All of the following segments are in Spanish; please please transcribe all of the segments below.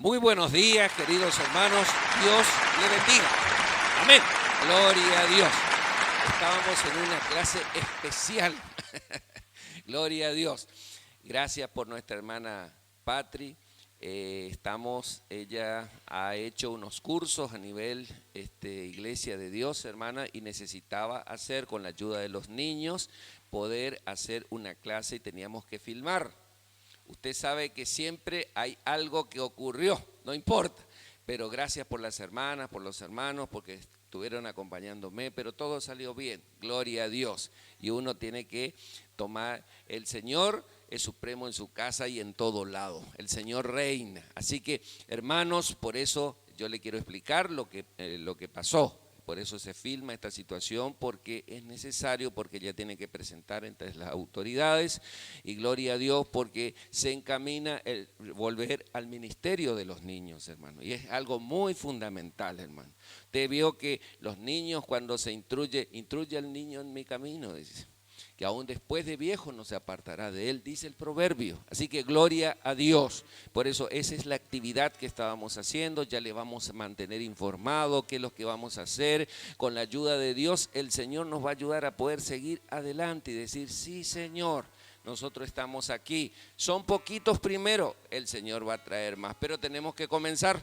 Muy buenos días, queridos hermanos. Dios le bendiga. Amén. Gloria a Dios. Estábamos en una clase especial. Gloria a Dios. Gracias por nuestra hermana Patri. Ella ha hecho unos cursos a nivel Iglesia de Dios, hermana, y necesitaba hacer, con la ayuda de los niños, poder hacer una clase y teníamos que filmar. Usted sabe que siempre hay algo que ocurrió, no importa, pero gracias por las hermanas, por los hermanos, porque estuvieron acompañándome, pero todo salió bien, gloria a Dios. Y uno tiene que tomar, el Señor es supremo en su casa y en todo lado, el Señor reina. Así que, hermanos, por eso yo le quiero explicar lo que pasó. Por eso se filma esta situación, porque es necesario, porque ella tiene que presentar entre las autoridades, y gloria a Dios porque se encamina el volver al ministerio de los niños, hermano, y es algo muy fundamental, hermano. Usted vio que los niños, cuando se instruye al niño en mi camino, dice, que aún después de viejo no se apartará de él, dice el proverbio. Así que gloria a Dios. Por eso esa es la actividad que estábamos haciendo. Ya le vamos a mantener informado qué es lo que vamos a hacer. Con la ayuda de Dios, el Señor nos va a ayudar a poder seguir adelante y decir, sí, Señor, nosotros estamos aquí. Son poquitos primero, el Señor va a traer más, pero tenemos que comenzar.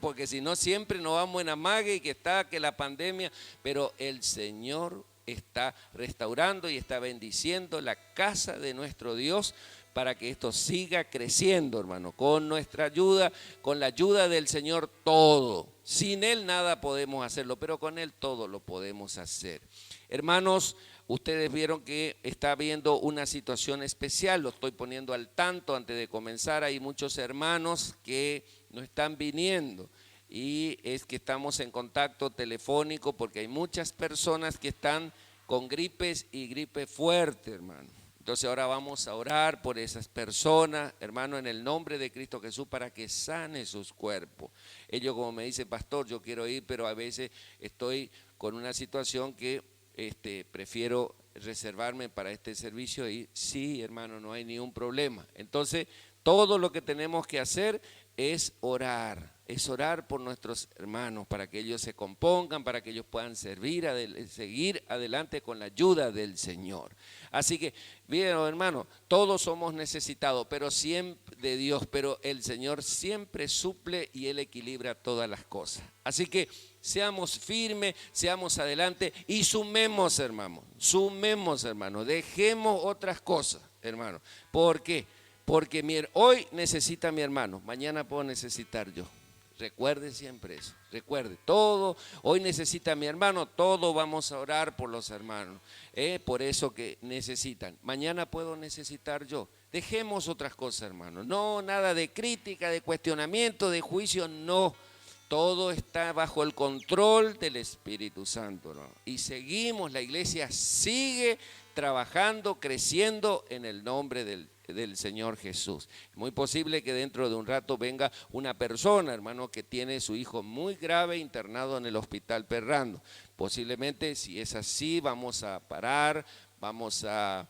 Porque si no siempre nos vamos en amague y que la pandemia, pero el Señor está restaurando y está bendiciendo la casa de nuestro Dios para que esto siga creciendo, hermano, con nuestra ayuda, con la ayuda del Señor todo. Sin Él nada podemos hacerlo, pero con Él todo lo podemos hacer. Hermanos, ustedes vieron que está habiendo una situación especial, lo estoy poniendo al tanto antes de comenzar. Hay muchos hermanos que no están viniendo y es que estamos en contacto telefónico porque hay muchas personas que están con gripes y gripe fuerte, hermano. Entonces ahora vamos a orar por esas personas, hermano, en el nombre de Cristo Jesús, para que sane sus cuerpos. Ellos, como me dice, pastor, yo quiero ir, pero a veces estoy con una situación que prefiero reservarme para este servicio y sí, hermano, no hay ningún problema. Entonces, todo lo que tenemos que hacer es orar por nuestros hermanos, para que ellos se compongan, para que ellos puedan seguir adelante con la ayuda del Señor. Así que, bien, hermano, todos somos necesitados, pero siempre de Dios, pero el Señor siempre suple y Él equilibra todas las cosas. Así que seamos firmes, seamos adelante y sumemos, hermano, dejemos otras cosas, hermano. ¿Por qué? Porque hoy necesita mi hermano, mañana puedo necesitar yo. Recuerde siempre eso, recuerde, todo, hoy necesita mi hermano, todo vamos a orar por los hermanos, por eso que necesitan. Mañana puedo necesitar yo. Dejemos otras cosas, hermano, no, nada de crítica, de cuestionamiento, de juicio, no. Todo está bajo el control del Espíritu Santo, ¿no? Y seguimos, la iglesia sigue trabajando, creciendo en el nombre del Señor Jesús. Es muy posible que dentro de un rato venga una persona, hermano, que tiene su hijo muy grave internado en el hospital Perrando. Posiblemente, si es así, vamos a parar, vamos a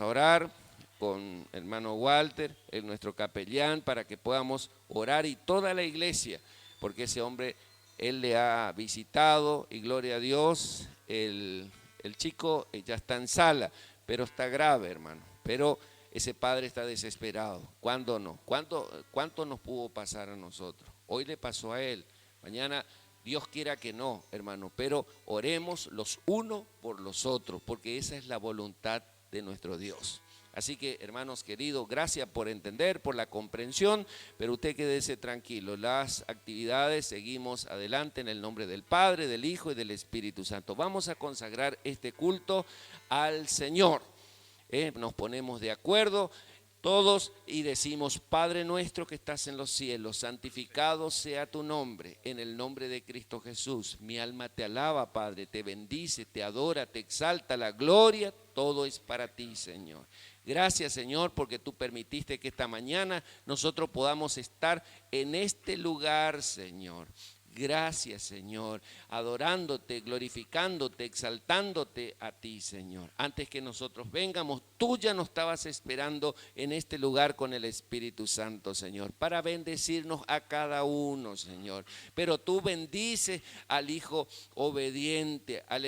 orar con hermano Walter, nuestro capellán, para que podamos orar, y toda la iglesia, porque ese hombre, él le ha visitado y gloria a Dios, el chico ya está en sala, pero está grave, hermano, pero ese padre está desesperado. ¿Cuándo no? ¿Cuánto nos pudo pasar a nosotros? Hoy le pasó a él, mañana Dios quiera que no, hermano, pero oremos los unos por los otros, porque esa es la voluntad de nuestro Dios. Así que, hermanos queridos, gracias por entender, por la comprensión, pero usted quédese tranquilo. Las actividades seguimos adelante en el nombre del Padre, del Hijo y del Espíritu Santo. Vamos a consagrar este culto al Señor. Nos ponemos de acuerdo todos y decimos: Padre nuestro que estás en los cielos, santificado sea tu nombre, en el nombre de Cristo Jesús. Mi alma te alaba, Padre, te bendice, te adora, te exalta, la gloria, todo es para ti, Señor. Gracias, Señor, porque tú permitiste que esta mañana nosotros podamos estar en este lugar, Señor. Gracias, Señor, adorándote, glorificándote, exaltándote a ti, Señor. Antes que nosotros vengamos, tú ya nos estabas esperando en este lugar con el Espíritu Santo, Señor, para bendecirnos a cada uno, Señor. Pero tú bendices al hijo obediente, al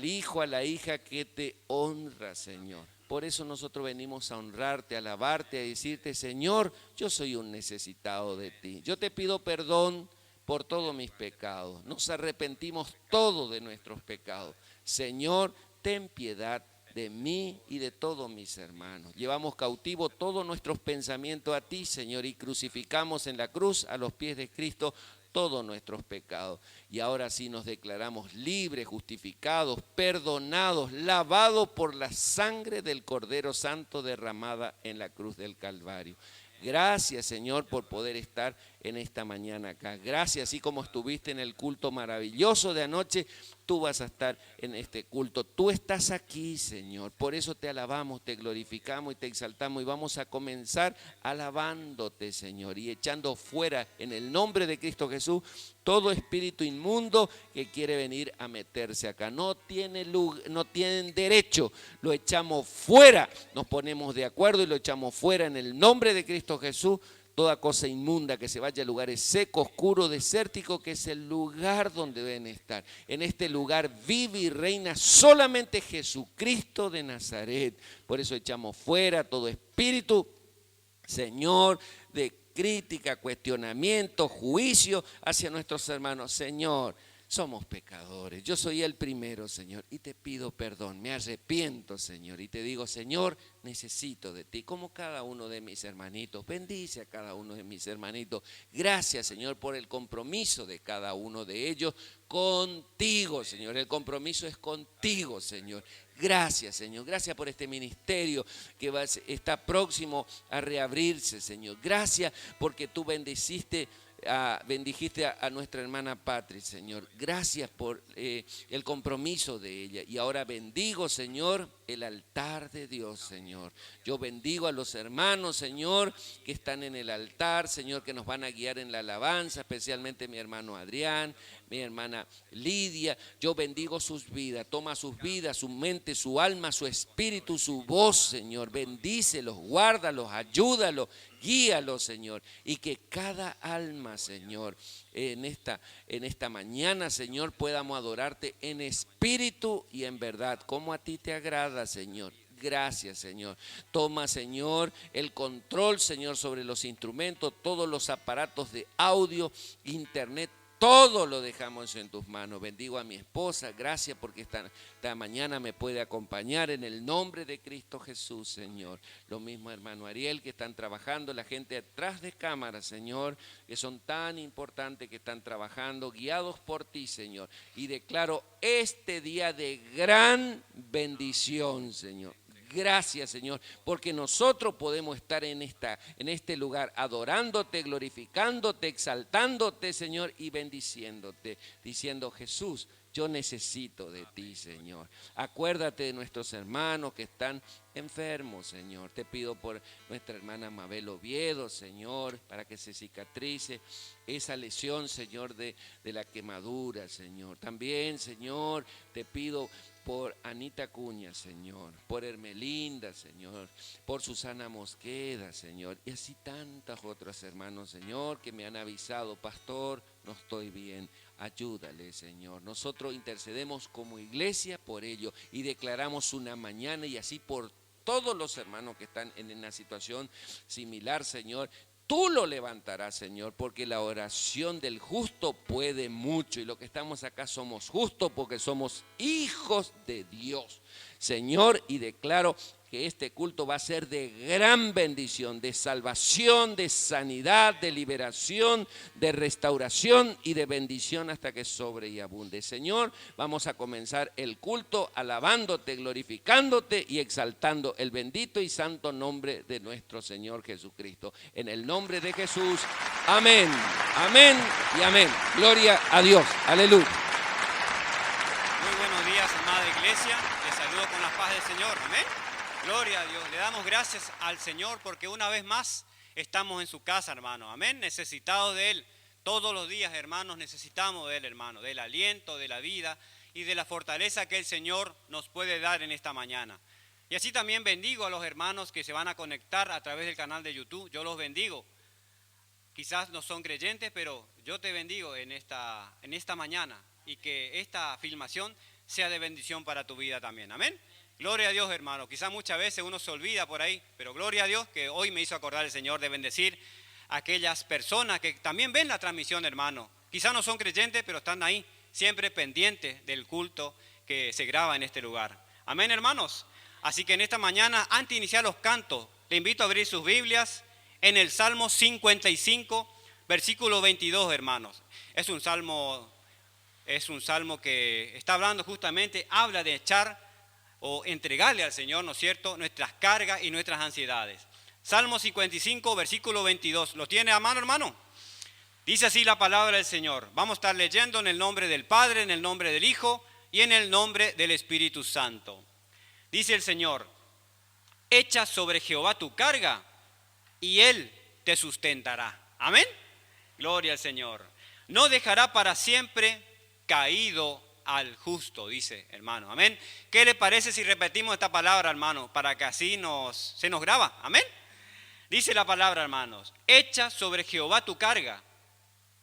hijo, a la hija que te honra, Señor. Por eso nosotros venimos a honrarte, a alabarte, a decirte, Señor, yo soy un necesitado de ti. Yo te pido perdón por todos mis pecados. Nos arrepentimos todos de nuestros pecados. Señor, ten piedad de mí y de todos mis hermanos. Llevamos cautivo todos nuestros pensamientos a ti, Señor, y crucificamos en la cruz a los pies de Cristo todos nuestros pecados. Y ahora sí nos declaramos libres, justificados, perdonados, lavados por la sangre del Cordero Santo derramada en la cruz del Calvario. Gracias, Señor, por poder estar en esta mañana acá. Gracias, así como estuviste en el culto maravilloso de anoche, tú vas a estar en este culto. Tú estás aquí, Señor. Por eso te alabamos, te glorificamos y te exaltamos. Y vamos a comenzar alabándote, Señor, y echando fuera en el nombre de Cristo Jesús todo espíritu inmundo que quiere venir a meterse acá. No tienen derecho. Lo echamos fuera. Nos ponemos de acuerdo y lo echamos fuera en el nombre de Cristo Jesús. Toda cosa inmunda que se vaya a lugares secos, oscuros, desérticos, que es el lugar donde deben estar. En este lugar vive y reina solamente Jesucristo de Nazaret. Por eso echamos fuera todo espíritu, Señor, de crítica, cuestionamiento, juicio hacia nuestros hermanos. Señor, somos pecadores. Yo soy el primero, Señor, y te pido perdón. Me arrepiento, Señor, y te digo, Señor, necesito de ti, como cada uno de mis hermanitos. Bendice a cada uno de mis hermanitos. Gracias, Señor, por el compromiso de cada uno de ellos contigo, Señor. El compromiso es contigo, Señor. Gracias, Señor. Gracias por este ministerio que está próximo a reabrirse, Señor. Gracias porque tú bendijiste a nuestra hermana Patri, Señor. Gracias por el compromiso de ella. Y ahora bendigo, Señor, el altar de Dios, Señor. Yo bendigo a los hermanos, Señor, que están en el altar, Señor, que nos van a guiar en la alabanza, especialmente mi hermano Adrián, mi hermana Lidia. Yo bendigo sus vidas. Toma sus vidas, su mente, su alma, su espíritu, su voz, Señor. Bendícelos, guárdalos, ayúdalos, guíalos, Señor. Y que cada alma, Señor, en esta mañana, Señor, podamos adorarte en espíritu y en verdad, como a ti te agrada, Señor. Gracias, Señor. Toma, Señor, el control, Señor, sobre los instrumentos, todos los aparatos de audio, internet. Todo lo dejamos en tus manos. Bendigo a mi esposa. Gracias porque esta mañana me puede acompañar en el nombre de Cristo Jesús, Señor. Lo mismo, hermano Ariel, que están trabajando, la gente atrás de cámara, Señor, que son tan importantes, que están trabajando, guiados por ti, Señor. Y declaro este día de gran bendición, Señor. Gracias, Señor, porque nosotros podemos estar en este lugar adorándote, glorificándote, exaltándote, Señor, y bendiciéndote, diciendo, Jesús, yo necesito de ti, Señor. Acuérdate de nuestros hermanos que están enfermos, Señor. Te pido por nuestra hermana Mabel Oviedo, Señor, para que se cicatrice esa lesión, Señor, de la quemadura, Señor. También, Señor, te pido por Anita Cuña, Señor, por Hermelinda, Señor, por Susana Mosqueda, Señor, y así tantas otras hermanos, Señor, que me han avisado, pastor, no estoy bien, ayúdale, Señor. Nosotros intercedemos como iglesia por ello y declaramos una mañana y así por todos los hermanos que están en una situación similar, Señor. Tú lo levantarás, Señor, porque la oración del justo puede mucho. Y lo que estamos acá somos justos porque somos hijos de Dios, Señor. Y declaro que este culto va a ser de gran bendición, de salvación, de sanidad, de liberación, de restauración y de bendición hasta que sobre y abunde. Señor, vamos a comenzar el culto alabándote, glorificándote y exaltando el bendito y santo nombre de nuestro Señor Jesucristo. En el nombre de Jesús, amén, amén y amén. Gloria a Dios, aleluya. Muy buenos días, amada iglesia. Les saludo con la paz del Señor, amén. Gloria a Dios, le damos gracias al Señor porque una vez más estamos en su casa, hermano, amén, necesitados de Él. Todos los días, hermanos, necesitamos de Él, hermano, del aliento, de la vida y de la fortaleza que el Señor nos puede dar en esta mañana. Y así también bendigo a los hermanos que se van a conectar a través del canal de YouTube. Yo los bendigo. Quizás no son creyentes, pero yo te bendigo en esta mañana y que esta filmación sea de bendición para tu vida también. Amén. Gloria a Dios, hermano. Quizás muchas veces uno se olvida por ahí, pero gloria a Dios que hoy me hizo acordar el Señor de bendecir a aquellas personas que también ven la transmisión, hermano. Quizás no son creyentes, pero están ahí, siempre pendientes del culto que se graba en este lugar. Amén, hermanos. Así que en esta mañana, antes de iniciar los cantos, le invito a abrir sus Biblias en el Salmo 55, versículo 22, hermanos. Es un salmo que está hablando justamente, habla de echar o entregarle al Señor, ¿no es cierto?, nuestras cargas y nuestras ansiedades. Salmo 55, versículo 22. ¿Lo tiene a mano, hermano? Dice así la palabra del Señor. Vamos a estar leyendo en el nombre del Padre, en el nombre del Hijo y en el nombre del Espíritu Santo. Dice el Señor: echa sobre Jehová tu carga y Él te sustentará. Amén. Gloria al Señor. No dejará para siempre caído al justo, dice, hermano. Amén. ¿Qué le parece si repetimos esta palabra, hermano? Para que así se nos graba. Amén. Dice la palabra, hermanos: echa sobre Jehová tu carga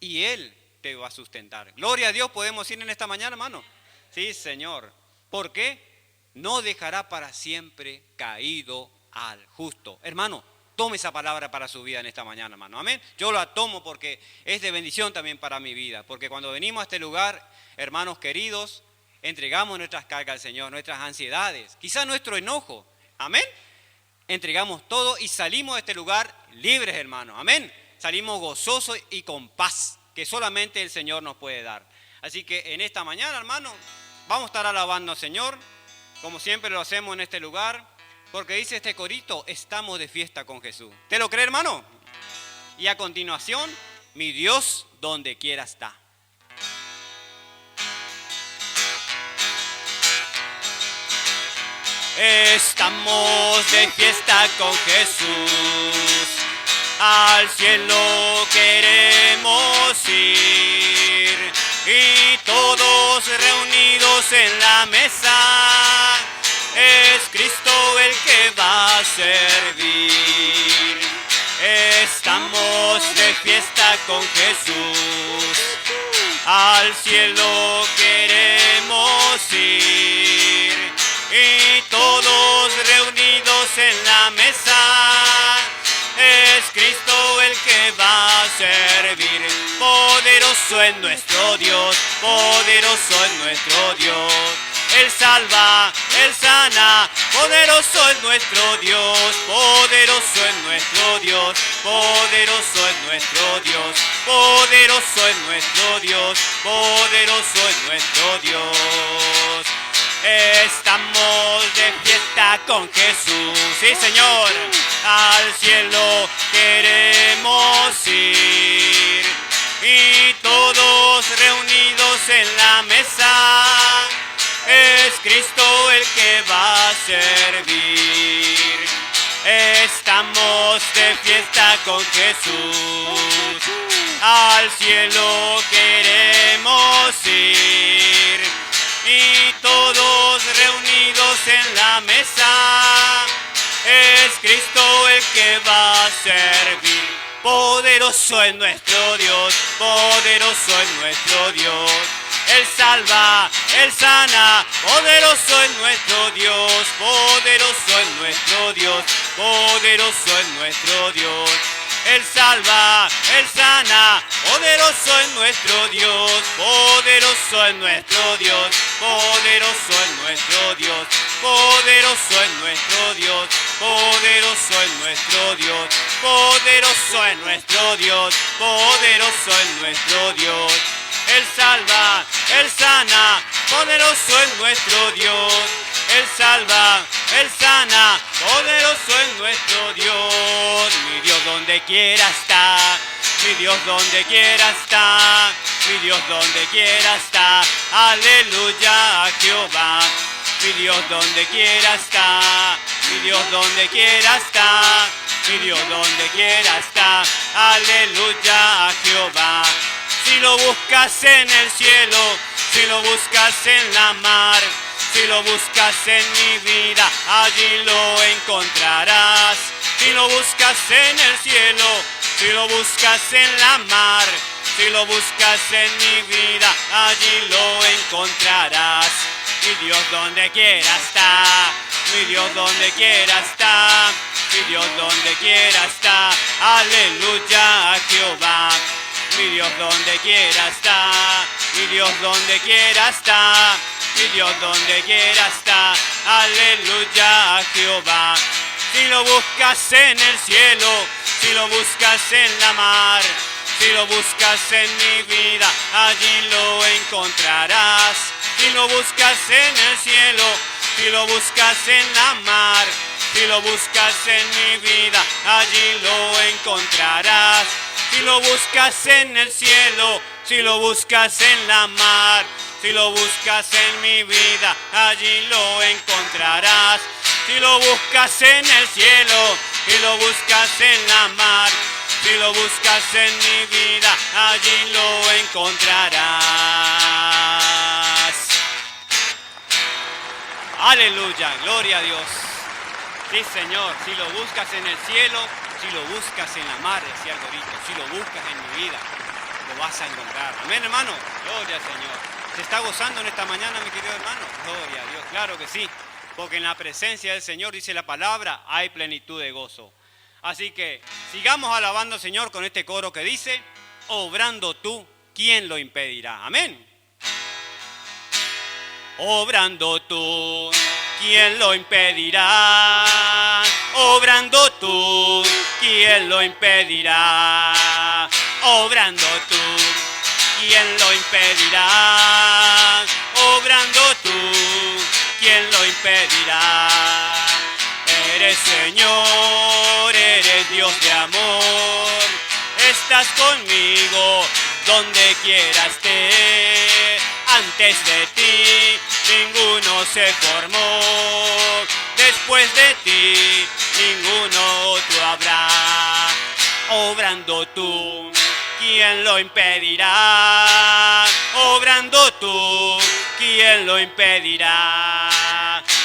y Él te va a sustentar. Gloria a Dios, podemos ir en esta mañana, hermano. Sí, Señor. ¿Por qué? No dejará para siempre caído al justo. Hermano, tome esa palabra para su vida en esta mañana, hermano. Amén. Yo la tomo porque es de bendición también para mi vida. Porque cuando venimos a este lugar, hermanos queridos, entregamos nuestras cargas al Señor, nuestras ansiedades, quizás nuestro enojo. Amén. Entregamos todo y salimos de este lugar libres, hermanos. Amén. Salimos gozosos y con paz que solamente el Señor nos puede dar. Así que en esta mañana, hermano, vamos a estar alabando al Señor, como siempre lo hacemos en este lugar, porque dice este corito: estamos de fiesta con Jesús. ¿Te lo cree, hermano? Y a continuación, mi Dios donde quiera está. Estamos de fiesta con Jesús, al cielo queremos ir, y todos reunidos en la mesa, es Cristo el que va a servir. Estamos de fiesta con Jesús, al cielo queremos ir, y todos reunidos en la mesa, es Cristo el que va a servir. Poderoso es nuestro Dios, poderoso es nuestro Dios. Él salva, Él sana, poderoso es nuestro Dios, poderoso es nuestro Dios, poderoso es nuestro Dios, poderoso es nuestro Dios, poderoso es nuestro Dios. Estamos de fiesta con Jesús, sí, Señor, al cielo queremos ir, y todos reunidos en la mesa, es Cristo el que va a servir. Estamos de fiesta con Jesús, al cielo queremos ir, y todos reunidos en la mesa, es Cristo el que va a servir. Poderoso es nuestro Dios, poderoso es nuestro Dios. Él salva, Él sana, poderoso es nuestro Dios, poderoso es nuestro Dios, poderoso es nuestro Dios. Él salva, Él sana, poderoso es nuestro Dios, poderoso es nuestro Dios, poderoso es nuestro Dios, poderoso es nuestro Dios, poderoso es nuestro Dios, poderoso es nuestro Dios, poderoso es nuestro Dios. Él salva, Él sana, poderoso es nuestro Dios. Él salva, Él sana, poderoso es nuestro Dios. Mi Dios donde quiera está, mi Dios donde quiera está, mi Dios donde quiera está. Aleluya a Jehová. Mi Dios donde quiera está, mi Dios donde quiera está, mi Dios donde quiera está. Aleluya a Jehová. Si lo buscas en el cielo, si lo buscas en la mar, si lo buscas en mi vida, allí lo encontrarás. Si lo buscas en el cielo, si lo buscas en la mar, si lo buscas en mi vida, allí lo encontrarás. Mi Dios donde quiera está, mi Dios donde quiera está, mi Dios donde quiera está, aleluya a Jehová. Mi Dios donde quiera está, mi Dios donde quiera está, mi Dios donde quiera está, aleluya a Jehová. Si lo buscas en el cielo, si lo buscas en la mar, si lo buscas en mi vida, allí lo encontrarás. Si lo buscas en el cielo, si lo buscas en la mar, si lo buscas en mi vida, allí lo encontrarás. Si lo buscas en el cielo, si lo buscas en la mar, si lo buscas en mi vida, allí lo encontrarás. Si lo buscas en el cielo, si lo buscas en la mar, si lo buscas en mi vida, allí lo encontrarás. Aleluya, gloria a Dios. Sí, Señor, si lo buscas en el cielo, si lo buscas en la mar, decía el gorito, si lo buscas en mi vida, lo vas a encontrar. Amén, hermano. Gloria al Señor. ¿Se está gozando en esta mañana, mi querido hermano? Gloria a Dios. Claro que sí, porque en la presencia del Señor, dice la palabra, hay plenitud de gozo. Así que sigamos alabando al Señor con este coro que dice, obrando tú, ¿quién lo impedirá? Amén. Obrando tú, ¿quién lo impedirá? Obrando tú, ¿quién lo impedirá? Obrando tú, ¿quién lo impedirá? Obrando tú, ¿quién lo impedirá? Eres Señor, eres Dios de amor, estás conmigo donde quiera esté. Antes de ti ninguno se formó, después de ti ninguno otro habrá. Obrando tú, ¿quién lo impedirá? Obrando tú, ¿quién lo impedirá?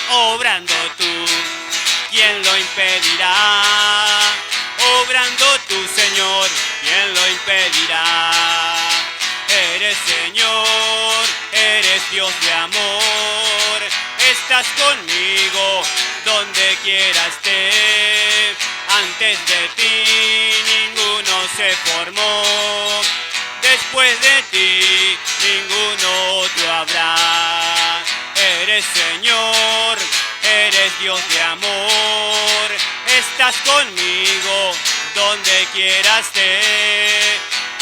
Obrando tú, ¿quién lo impedirá? Obrando tú, Señor, ¿quién lo impedirá? Eres Señor, eres Dios de amor, estás conmigo donde quiera esté. Antes de ti ninguno se formó, después de ti ninguno otro habrá. Eres Señor, eres Dios de amor, estás conmigo donde quiera esté.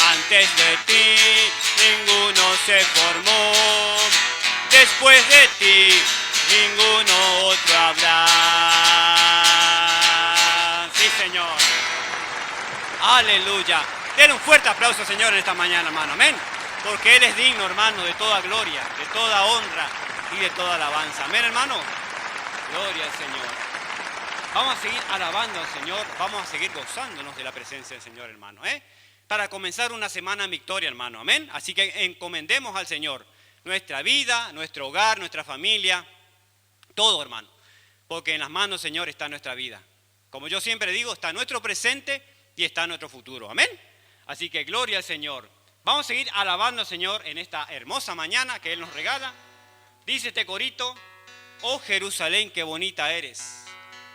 Antes de ti ninguno se formó, después de ti ninguno otro habrá. Sí, Señor. Aleluya. Denle un fuerte aplauso al Señor en esta mañana, hermano. Amén. Porque Él es digno, hermano, de toda gloria, de toda honra y de toda alabanza. Amén, hermano. Gloria al Señor. Vamos a seguir alabando al Señor, vamos a seguir gozándonos de la presencia del Señor, hermano, para comenzar una semana en victoria, hermano, amén. Así que encomendemos al Señor nuestra vida, nuestro hogar, nuestra familia, todo, hermano, porque en las manos, Señor, está nuestra vida. Como yo siempre digo, está nuestro presente y está nuestro futuro, amén. Así que gloria al Señor. Vamos a seguir alabando al Señor en esta hermosa mañana que Él nos regala. Dice este corito, oh Jerusalén, qué bonita eres,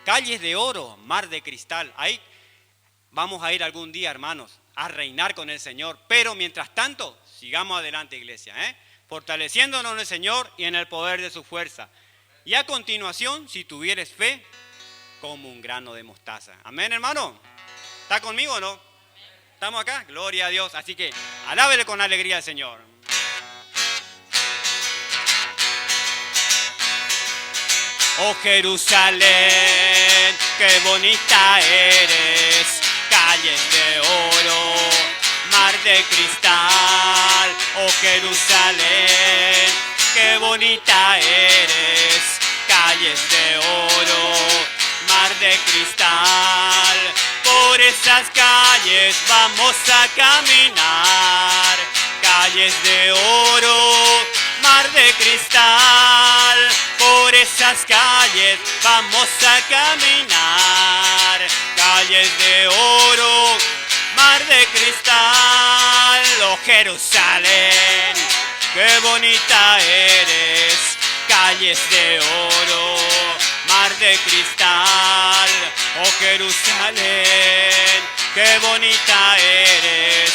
calles de oro, mar de cristal. Ahí vamos a ir algún día, hermanos, a reinar con el Señor, pero mientras tanto, sigamos adelante, iglesia, fortaleciéndonos en el Señor y en el poder de su fuerza. Y a continuación, si tuvieres fe, como un grano de mostaza. Amén, hermano. ¿Está conmigo o no? ¿Estamos acá? Gloria a Dios. Así que alábele con alegría al Señor. Oh Jerusalén, qué bonita eres, calles de oro, mar de cristal. Oh Jerusalén, qué bonita eres, calles de oro, mar de cristal. Por esas calles vamos a caminar, calles de oro, mar de cristal, por esas calles vamos a caminar. Calles de oro, mar de cristal, oh Jerusalén, qué bonita eres. Calles de oro, mar de cristal, oh Jerusalén, qué bonita eres.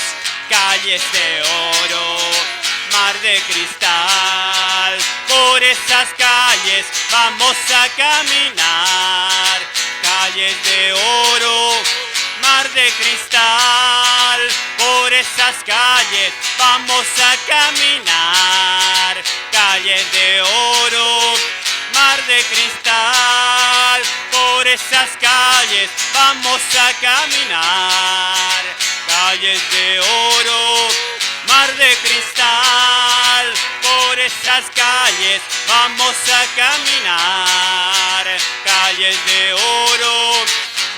Calles de oro, mar de cristal, por esas calles vamos a caminar. Calles de oro, mar de cristal, por esas calles vamos a caminar. Calles de oro, mar de cristal, por esas calles vamos a caminar. Calles de oro, mar de cristal, por esas calles vamos a caminar. Calles de oro,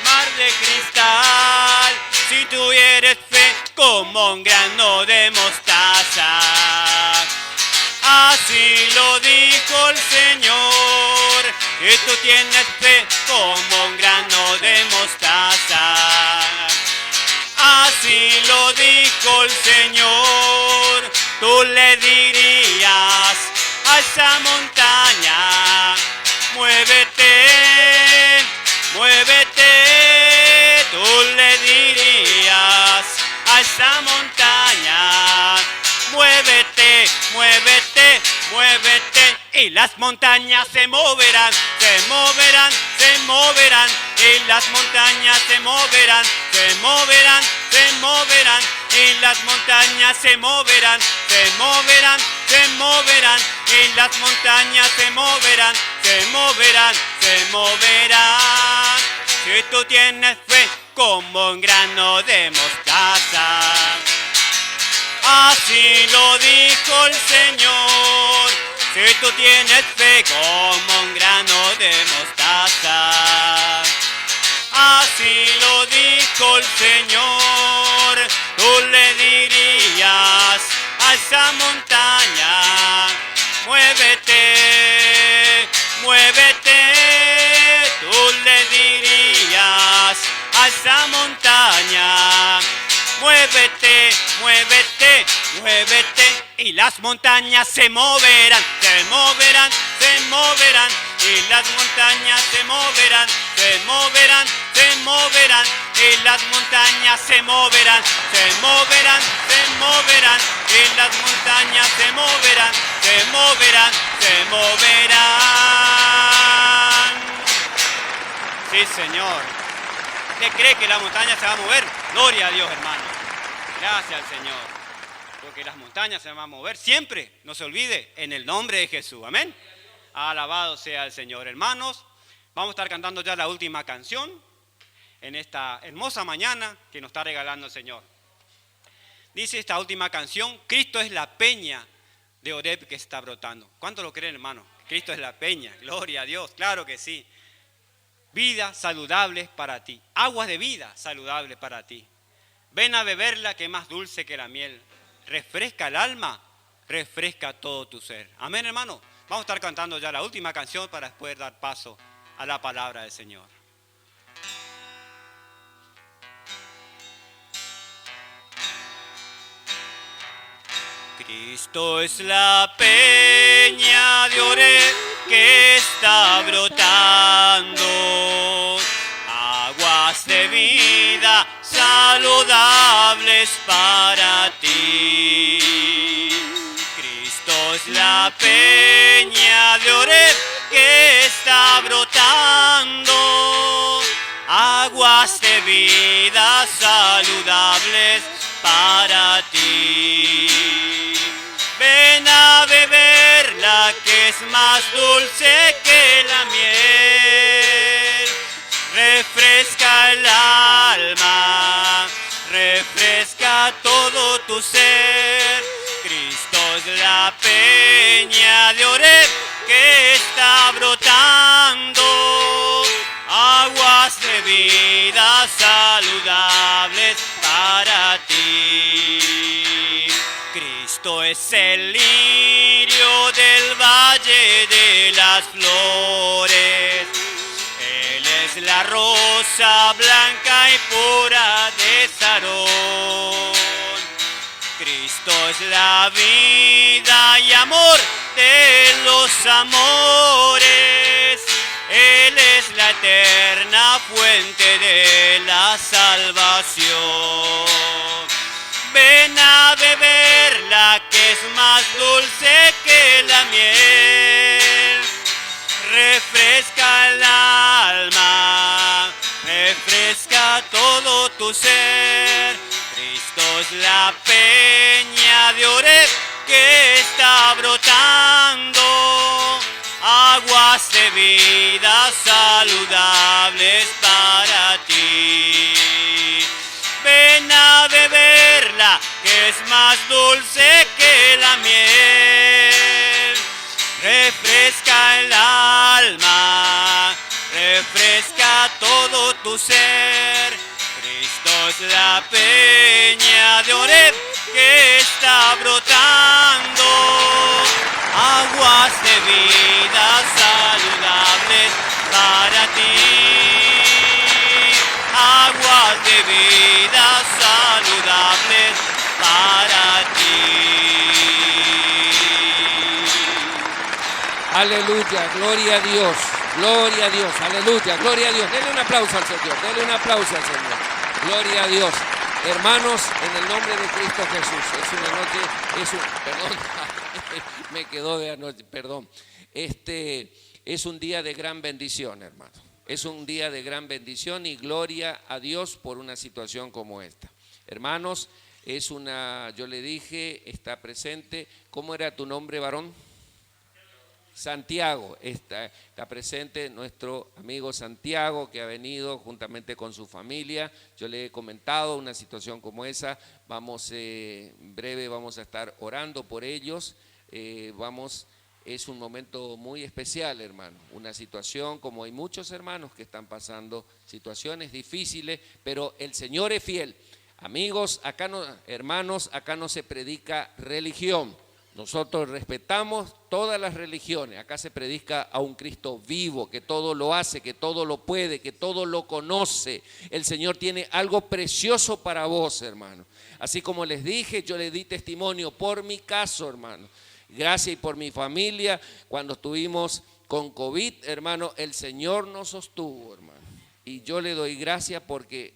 mar de cristal, si tuvieres fe como un grano de mostaza. Así lo dijo el Señor, que tú tienes fe como un grano de mostaza. Así lo dijo el Señor, tú le dirías a esa montaña, muévete, muévete. Tú le dirías a esa montaña, muévete, muévete, muévete. Y las montañas se moverán, se moverán, se moverán. Y las montañas se moverán, se moverán, se moverán. Y las montañas se moverán, se moverán, se moverán. Y las montañas se moverán, se moverán, se moverán. Si tú tienes fe como un grano de mostaza. Así lo dijo el Señor, si tú tienes fe como un grano de mostaza. Así lo dijo el Señor, tú le dirías a esa montaña, muévete, muévete. Tú le dirías a esa montaña, muévete, muévete, muévete. Y las montañas se moverán, se moverán, se moverán. Y las montañas se moverán, se moverán, se moverán. Y las montañas se moverán, se moverán, se moverán. Y las montañas se moverán, se moverán, se moverán. Sí, Señor. ¿Usted cree que la montaña se va a mover? Gloria a Dios, hermano. Gracias al Señor. Porque las montañas se van a mover siempre, no se olvide, en el nombre de Jesús. Amén. Alabado sea el Señor. Hermanos, vamos a estar cantando ya la última canción en esta hermosa mañana que nos está regalando el Señor. Dice esta última canción: Cristo es la peña de Oreb que está brotando. ¿Cuántos lo creen, hermano? Cristo es la peña. Gloria a Dios. Claro que sí. Vida saludable para ti. Aguas de vida saludables para ti. Ven a beberla, que es más dulce que la miel. Refresca el alma, refresca todo tu ser. Amén, hermano. Vamos a estar cantando ya la última canción para poder dar paso a la palabra del Señor. Cristo es la peña de Oreb que está brotando, aguas de vida saludables para ti. Cristo es la peña de Oreb que está brotando, aguas de vida saludables para ti. Ven a beberla, que es más dulce que la miel. Refresca el alma, refresca todo tu ser. Cristo es la peña de Oreb que está brotando, aguas de vida saludables para ti. Cristo es el lirio del valle de las flores. Él es la rosa blanca y pura de Sarón. Cristo es la vida y amor de los amores. Él es la eterna fuente de la salvación. Ven a beberla, que es más dulce que la miel. Refresca el alma, refresca todo tu ser. Cristo es la peña de Oreb que está brotando, aguas de vida saludables para ti. Ven a beberla, que es más dulce que la miel. Refresca el alma, refresca todo tu ser. Cristo es la peña de Oreb que está brotando, aguas de vida saludables para ti. Aguas de vida saludables para ti. Aleluya, gloria a Dios, aleluya, gloria a Dios. Denle un aplauso al Señor, denle un aplauso al Señor. Gloria a Dios. Hermanos, en el nombre de Cristo Jesús, me quedó de anoche, perdón. Es un día de gran bendición, hermano. Es un día de gran bendición y gloria a Dios por una situación como esta. Hermanos, yo le dije, está presente. ¿Cómo era tu nombre, varón? Santiago, está presente nuestro amigo Santiago, que ha venido juntamente con su familia. Yo le he comentado una situación como esa. En breve vamos a estar orando por ellos. Es un momento muy especial, hermano. Una situación, como hay muchos hermanos que están pasando situaciones difíciles, pero el Señor es fiel. Amigos, hermanos, acá no se predica religión. Nosotros respetamos todas las religiones. Acá se predica a un Cristo vivo, que todo lo hace, que todo lo puede, que todo lo conoce. El Señor tiene algo precioso para vos, hermano. Así como les dije, yo le di testimonio por mi caso, hermano. Gracias, y por mi familia, cuando estuvimos con COVID, hermano, el Señor nos sostuvo, hermano. Y yo le doy gracias porque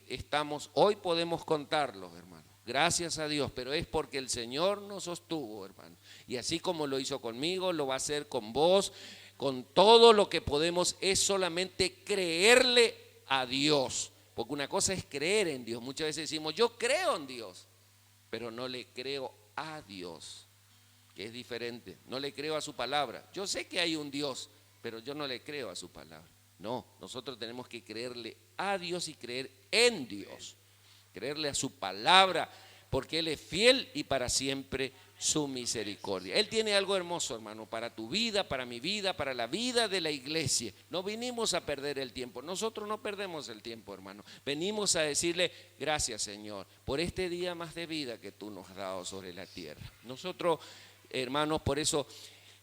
hoy podemos contarlo, hermano. Gracias a Dios, pero es porque el Señor nos sostuvo, hermano. Y así como lo hizo conmigo, lo va a hacer con vos. Con todo lo que podemos es solamente creerle a Dios. Porque una cosa es creer en Dios. Muchas veces decimos, yo creo en Dios, pero no le creo a Dios, que es diferente. No le creo a su palabra. Yo sé que hay un Dios, pero yo no le creo a su palabra. No, nosotros tenemos que creerle a Dios y creer en Dios. Creerle a su palabra, porque Él es fiel y para siempre su misericordia. Él tiene algo hermoso, hermano, para tu vida, para mi vida, para la vida de la iglesia. No vinimos a perder el tiempo. Nosotros no perdemos el tiempo, hermano. Venimos a decirle, gracias, Señor, por este día más de vida que tú nos has dado sobre la tierra. Nosotros, hermanos, por eso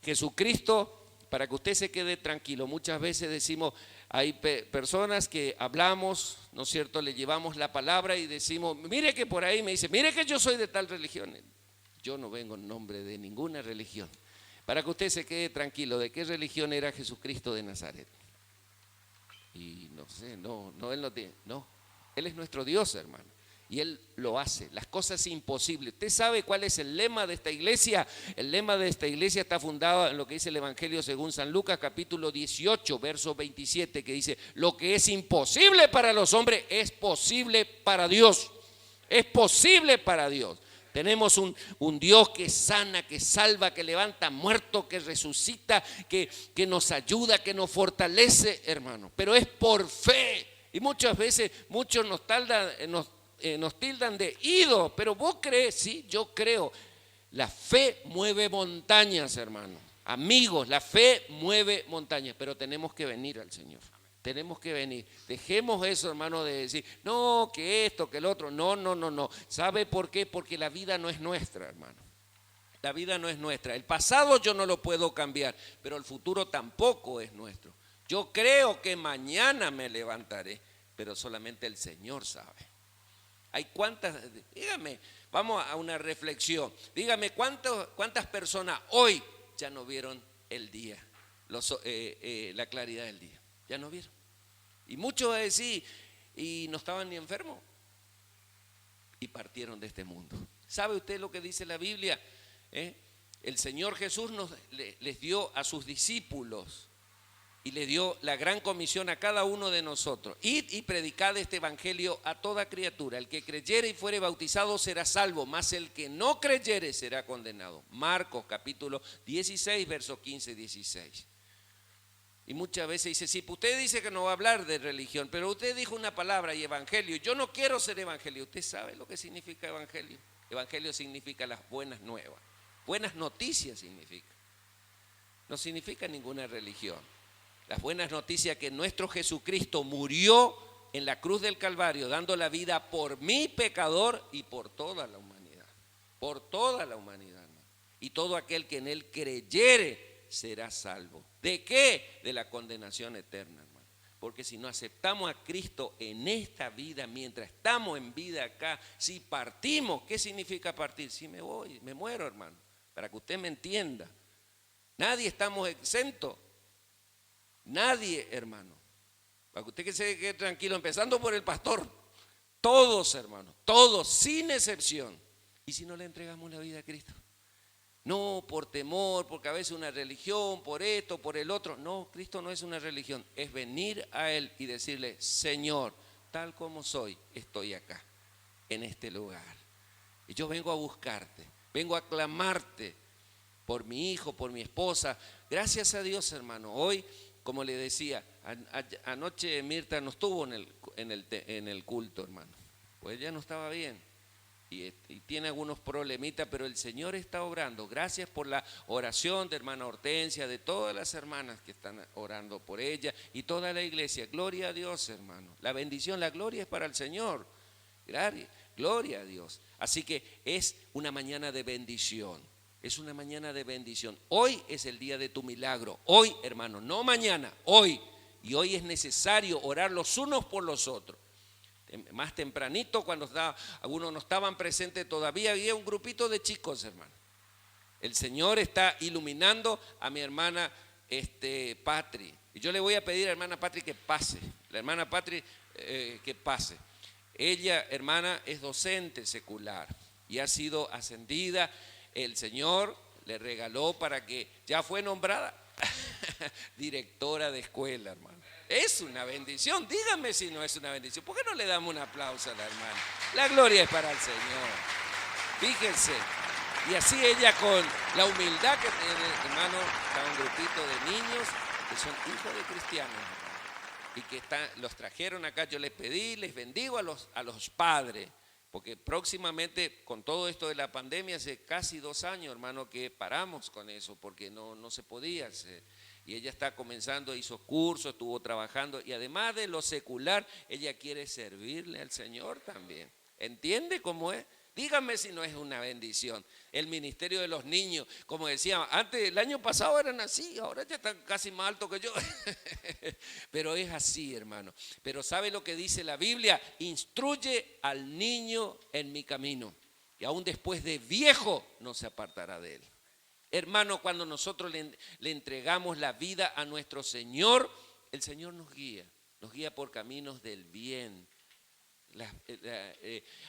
Jesucristo, para que usted se quede tranquilo, muchas veces decimos, hay personas que hablamos, ¿no es cierto?, le llevamos la palabra y decimos, mire que por ahí me dice, mire que yo soy de tal religión. Yo no vengo en nombre de ninguna religión. Para que usted se quede tranquilo, ¿de qué religión era Jesucristo de Nazaret? Y no sé, Él es nuestro Dios, hermano. Y Él lo hace, las cosas imposibles. ¿Usted sabe cuál es el lema de esta iglesia? El lema de esta iglesia está fundado en lo que dice el Evangelio según San Lucas, capítulo 18, verso 27, que dice, lo que es imposible para los hombres es posible para Dios. Es posible para Dios. Tenemos un Dios que sana, que salva, que levanta muertos, que resucita, que nos ayuda, que nos fortalece, hermano. Pero es por fe. Y muchas veces, muchos nos tildan de ido, pero vos crees, sí, yo creo. La fe mueve montañas, hermano. Amigos, la fe mueve montañas, pero tenemos que venir al Señor. Tenemos que venir. Dejemos eso, hermano, de decir, no, que esto, que el otro. No. ¿Sabe por qué? Porque la vida no es nuestra, hermano. La vida no es nuestra. El pasado yo no lo puedo cambiar, pero el futuro tampoco es nuestro. Yo creo que mañana me levantaré, pero solamente el Señor sabe. Hay dígame, vamos a una reflexión. Dígame cuántas personas hoy ya no vieron el día, la claridad del día. Ya no vieron. Y muchos van a decir, y no estaban ni enfermos. Y partieron de este mundo. ¿Sabe usted lo que dice la Biblia? El Señor Jesús les dio a sus discípulos y le dio la gran comisión a cada uno de nosotros: id y predicad este evangelio a toda criatura. El que creyere y fuere bautizado será salvo, mas el que no creyere será condenado. Marcos capítulo 16, versos 15 y 16. Y muchas veces dice, sí, usted dice que no va a hablar de religión, pero usted dijo una palabra y evangelio. Yo no quiero ser evangelio. ¿Usted sabe lo que significa evangelio? Evangelio significa las buenas nuevas. Buenas noticias significa. No significa ninguna religión. Las buenas noticias que nuestro Jesucristo murió en la cruz del Calvario, dando la vida por mi pecador y por toda la humanidad. Por toda la humanidad, ¿no? Y todo aquel que en él creyere será salvo. ¿De qué? De la condenación eterna, hermano. Porque si no aceptamos a Cristo en esta vida, mientras estamos en vida acá, si partimos, ¿qué significa partir? Si me voy, me muero, hermano, para que usted me entienda. Nadie estamos exentos. Nadie, hermano. Para que usted se quede tranquilo, empezando por el pastor. Todos, hermanos, todos, sin excepción. ¿Y si no le entregamos la vida a Cristo? No por temor, porque a veces una religión, por esto, por el otro. No, Cristo no es una religión, es venir a Él y decirle, Señor, tal como soy, estoy acá, en este lugar. Y yo vengo a buscarte, vengo a clamarte por mi hijo, por mi esposa. Gracias a Dios, hermano. Hoy, como le decía, anoche Mirta no estuvo en el culto, hermano. Pues ella no estaba bien. Y tiene algunos problemitas, pero el Señor está obrando. Gracias por la oración de hermana Hortensia, de todas las hermanas que están orando por ella y toda la iglesia. Gloria a Dios, hermano. La bendición, la gloria es para el Señor. Gloria a Dios. Así que es una mañana de bendición. Es una mañana de bendición. Hoy es el día de tu milagro. Hoy, hermano, no mañana, hoy. Y hoy es necesario orar los unos por los otros. Más tempranito, cuando algunos no estaban presentes todavía, había un grupito de chicos, hermano. El Señor está iluminando a mi hermana Patri. Y yo le voy a pedir a hermana Patri que pase. La hermana Patri que pase. Ella, hermana, es docente secular y ha sido ascendida. El Señor le regaló para que ya fue nombrada directora de escuela, hermano. Es una bendición, dígame si no es una bendición. ¿Por qué no le damos un aplauso a la hermana? La gloria es para el Señor. Fíjense. Y así ella, con la humildad que tiene, hermano, está un grupito de niños que son hijos de cristianos y que los trajeron acá. Yo les pedí, les bendigo a los padres, porque próximamente, con todo esto de la pandemia, hace casi 2 años, hermano, que paramos con eso, porque no se podía hacer. Y ella está comenzando, hizo cursos, estuvo trabajando, y además de lo secular, ella quiere servirle al Señor también. ¿Entiende cómo es? Dígame si no es una bendición. El ministerio de los niños, como decía, antes, el año pasado eran así, ahora ya están casi más altos que yo. Pero es así, hermano. Pero ¿sabe lo que dice la Biblia? Instruye al niño en mi camino, y aún después de viejo no se apartará de él. Hermano, cuando nosotros le entregamos la vida a nuestro Señor, el Señor nos guía por caminos del bien.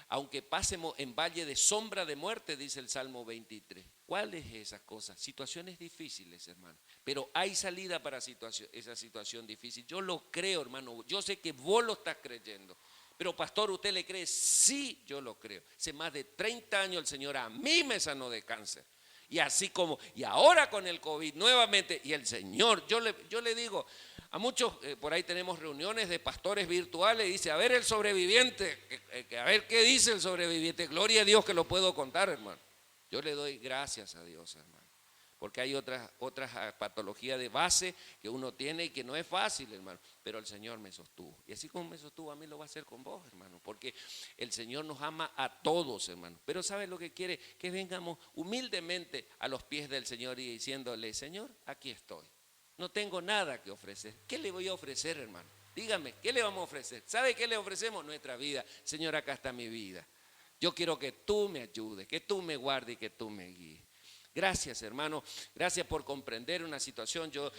Aunque pasemos en valle de sombra de muerte, dice el Salmo 23. ¿Cuáles esas cosas? Situaciones difíciles, hermano. Pero hay salida para esa situación difícil. Yo lo creo, hermano. Yo sé que vos lo estás creyendo. Pero pastor, ¿usted le cree? Sí, yo lo creo. Hace más de 30 años el Señor a mí me sanó de cáncer. Y así como, y ahora con el COVID nuevamente, y el Señor, yo le digo, a muchos, por ahí tenemos reuniones de pastores virtuales, y dice, a ver el sobreviviente, a ver qué dice el sobreviviente. Gloria a Dios que lo puedo contar, hermano. Yo le doy gracias a Dios, hermano, porque hay otras patologías de base que uno tiene y que no es fácil, hermano, pero el Señor me sostuvo. Y así como me sostuvo a mí, lo va a hacer con vos, hermano, porque el Señor nos ama a todos, hermano. Pero ¿sabe lo que quiere? Que vengamos humildemente a los pies del Señor y diciéndole: Señor, aquí estoy. No tengo nada que ofrecer. ¿Qué le voy a ofrecer, hermano? Dígame, ¿qué le vamos a ofrecer? ¿Sabe qué le ofrecemos? Nuestra vida. Señor, acá está mi vida. Yo quiero que tú me ayudes, que tú me guardes y que tú me guíes. Gracias, hermano. Gracias por comprender una situación. Yo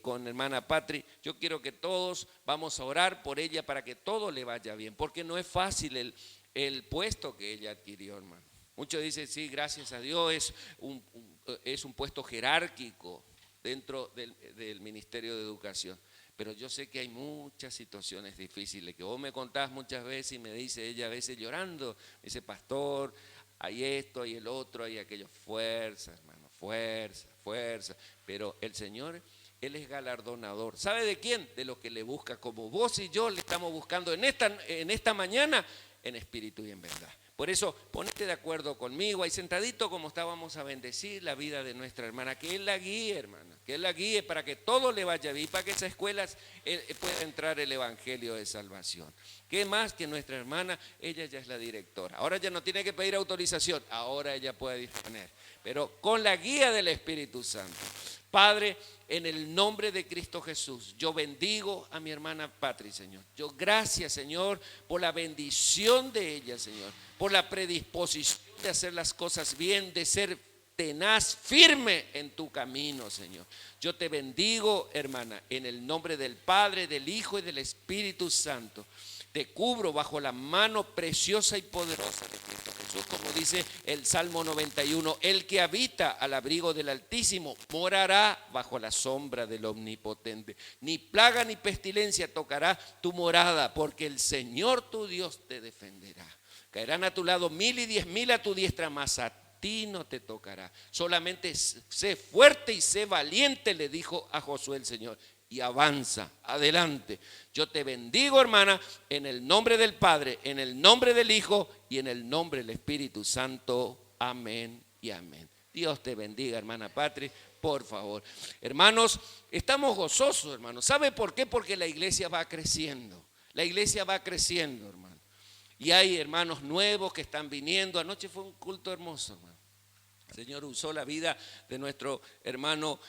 con hermana Patri, yo quiero que todos vamos a orar por ella para que todo le vaya bien, porque no es fácil el puesto que ella adquirió, hermano. Muchos dicen, sí, gracias a Dios, es un puesto jerárquico dentro del Ministerio de Educación. Pero yo sé que hay muchas situaciones difíciles que vos me contás muchas veces y me dice ella a veces llorando, me dice: pastor, hay esto, hay el otro, hay aquello. Fuerza, hermano, fuerza, fuerza. Pero el Señor, Él es galardonador. ¿Sabe de quién? De los que le busca, como vos y yo le estamos buscando en esta mañana, en espíritu y en verdad. Por eso, ponete de acuerdo conmigo, ahí sentadito como estábamos, a bendecir la vida de nuestra hermana, que Él la guíe, hermana, que Él la guíe para que todo le vaya bien, para que esas escuelas pueda entrar el evangelio de salvación. ¿Qué más que nuestra hermana? Ella ya es la directora. Ahora ya no tiene que pedir autorización, ahora ella puede disponer, pero con la guía del Espíritu Santo. Padre, en el nombre de Cristo Jesús, yo bendigo a mi hermana Patri, Señor. Yo gracias, Señor, por la bendición de ella, Señor, por la predisposición de hacer las cosas bien, de ser tenaz, firme en tu camino, Señor. Yo te bendigo, hermana, en el nombre del Padre, del Hijo y del Espíritu Santo. Te cubro bajo la mano preciosa y poderosa de Cristo Jesús, como dice el Salmo 91, el que habita al abrigo del Altísimo morará bajo la sombra del Omnipotente. Ni plaga ni pestilencia tocará tu morada, porque el Señor tu Dios te defenderá. Caerán a tu lado 1000 y 10.000 a tu diestra, mas a ti no te tocará. Solamente sé fuerte y sé valiente, le dijo a Josué el Señor. Y avanza, adelante. Yo te bendigo, hermana, en el nombre del Padre, en el nombre del Hijo y en el nombre del Espíritu Santo. Amén y amén. Dios te bendiga, hermana Patri, por favor. Hermanos, estamos gozosos, hermanos. ¿Sabe por qué? Porque la iglesia va creciendo. La iglesia va creciendo, hermano. Y hay hermanos nuevos que están viniendo. Anoche fue un culto hermoso, hermano. El Señor usó la vida de nuestro hermano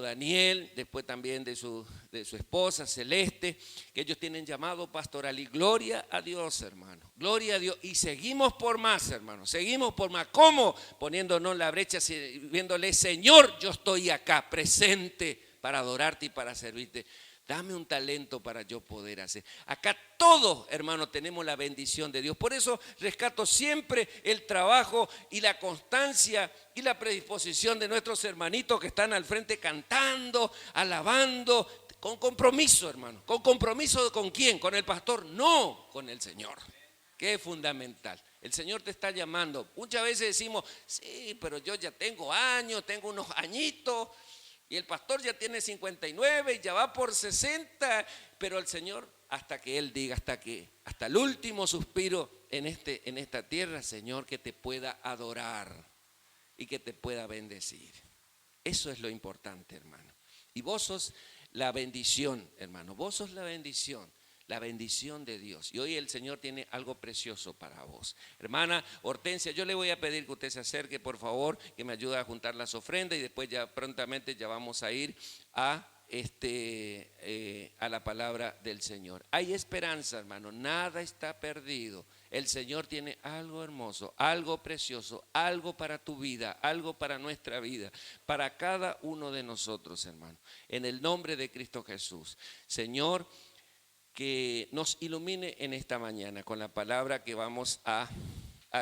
Daniel, después también de su esposa Celeste, que ellos tienen llamado pastoral. Y gloria a Dios, hermano, gloria a Dios. Y seguimos por más, hermano, seguimos por más. ¿Cómo? Poniéndonos en la brecha, viéndole: Señor, yo estoy acá presente para adorarte y para servirte. Dame un talento para yo poder hacer. Acá todos, hermanos, tenemos la bendición de Dios. Por eso rescato siempre el trabajo y la constancia y la predisposición de nuestros hermanitos que están al frente cantando, alabando, con compromiso, hermano. ¿Con compromiso con quién? ¿Con el pastor? No, con el Señor, que es fundamental. El Señor te está llamando. Muchas veces decimos: sí, pero yo ya tengo años, tengo unos añitos. Y el pastor ya tiene 59 y ya va por 60, pero el Señor, hasta que Él diga, hasta el último suspiro en esta tierra, Señor, que te pueda adorar y que te pueda bendecir. Eso es lo importante, hermano. Y vos sos la bendición, hermano, vos sos la bendición de Dios. Y hoy el Señor tiene algo precioso para vos. Hermana Hortensia, yo le voy a pedir que usted se acerque, por favor, que me ayude a juntar las ofrendas y después ya prontamente ya vamos a ir a la palabra del Señor. Hay esperanza, hermano, nada está perdido. El Señor tiene algo hermoso, algo precioso, algo para tu vida, algo para nuestra vida, para cada uno de nosotros, hermano. En el nombre de Cristo Jesús, Señor, que nos ilumine en esta mañana con la palabra que vamos a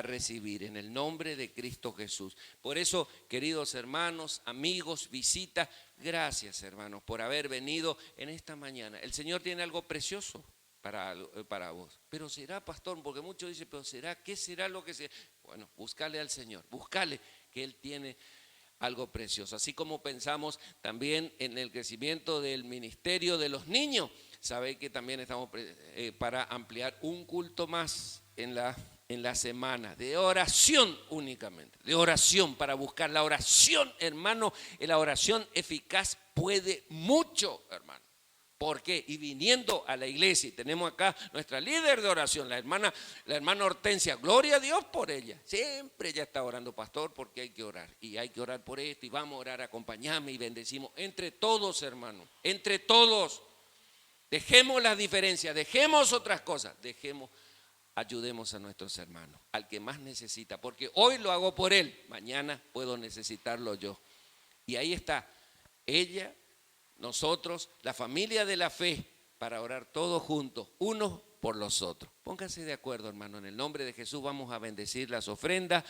recibir en el nombre de Cristo Jesús. Por eso, queridos hermanos, amigos, visita, gracias, hermanos, por haber venido en esta mañana. El Señor tiene algo precioso para vos. Pero será, pastor, porque muchos dicen: pero será, ¿qué será lo que será? Bueno, búscale al Señor, búscale, que Él tiene algo precioso. Así como pensamos también en el crecimiento del ministerio de los niños, sabéis que también estamos para ampliar un culto más en en la semana, de oración únicamente, de oración para buscar la oración, hermano, la oración eficaz puede mucho, hermano. ¿Por qué? Y viniendo a la iglesia, y tenemos acá nuestra líder de oración, la hermana Hortensia, gloria a Dios por ella. Siempre ella está orando, pastor, porque hay que orar. Y hay que orar por esto, y vamos a orar, acompañame y bendecimos. Entre todos, hermano, entre todos. Dejemos las diferencias, dejemos otras cosas, ayudemos a nuestros hermanos, al que más necesita. Porque hoy lo hago por él, mañana puedo necesitarlo yo. Y ahí está, ella, nosotros, la familia de la fe, para orar todos juntos, unos por los otros. Pónganse de acuerdo, hermano. En el nombre de Jesús vamos a bendecir las ofrendas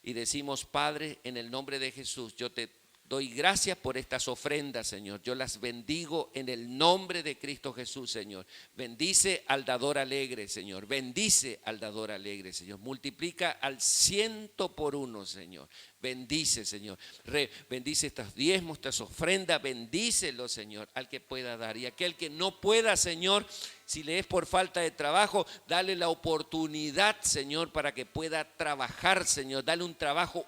y decimos: Padre, en el nombre de Jesús, yo te doy gracias por estas ofrendas, Señor. Yo las bendigo en el nombre de Cristo Jesús, Señor. Bendice al dador alegre, Señor. Bendice al dador alegre, Señor. Multiplica al 100 por 1, Señor. Bendice, Señor. Bendice estas diezmos, estas ofrendas. Bendícelo, Señor, al que pueda dar. Y aquel que no pueda, Señor, si le es por falta de trabajo, dale la oportunidad, Señor, para que pueda trabajar, Señor. Dale un trabajo,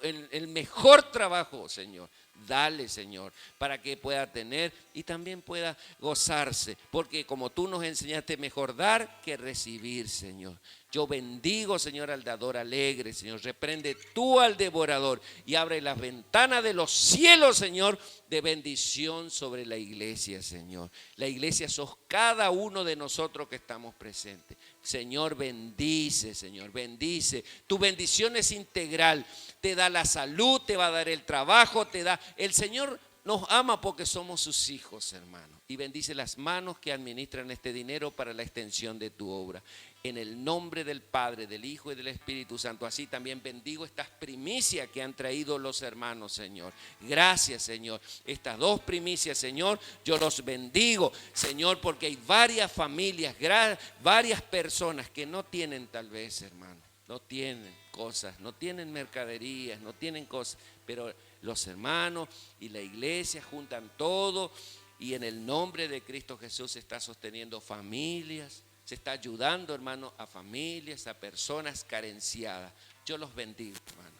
el mejor trabajo, Señor. Dale, Señor, para que pueda tener y también pueda gozarse. Porque como tú nos enseñaste, mejor dar que recibir, Señor. Yo bendigo, Señor, al dador alegre, Señor. Reprende tú al devorador y abre las ventanas de los cielos, Señor, de bendición sobre la iglesia, Señor. La iglesia sos cada uno de nosotros que estamos presentes. Señor, bendice, Señor, bendice. Tu bendición es integral. Te da la salud, te va a dar el trabajo, te da. El Señor nos ama porque somos sus hijos, hermano. Y bendice las manos que administran este dinero para la extensión de tu obra. En el nombre del Padre, del Hijo y del Espíritu Santo. Así también bendigo estas primicias que han traído los hermanos, Señor. Gracias, Señor. Estas 2 primicias, Señor, yo los bendigo, Señor, porque hay varias familias, varias personas que no tienen tal vez, hermano. No tienen cosas, no tienen mercaderías, no tienen cosas. Pero los hermanos y la iglesia juntan todo. Y en el nombre de Cristo Jesús se está sosteniendo familias. Se está ayudando, hermano, a familias, a personas carenciadas. Yo los bendigo, hermano,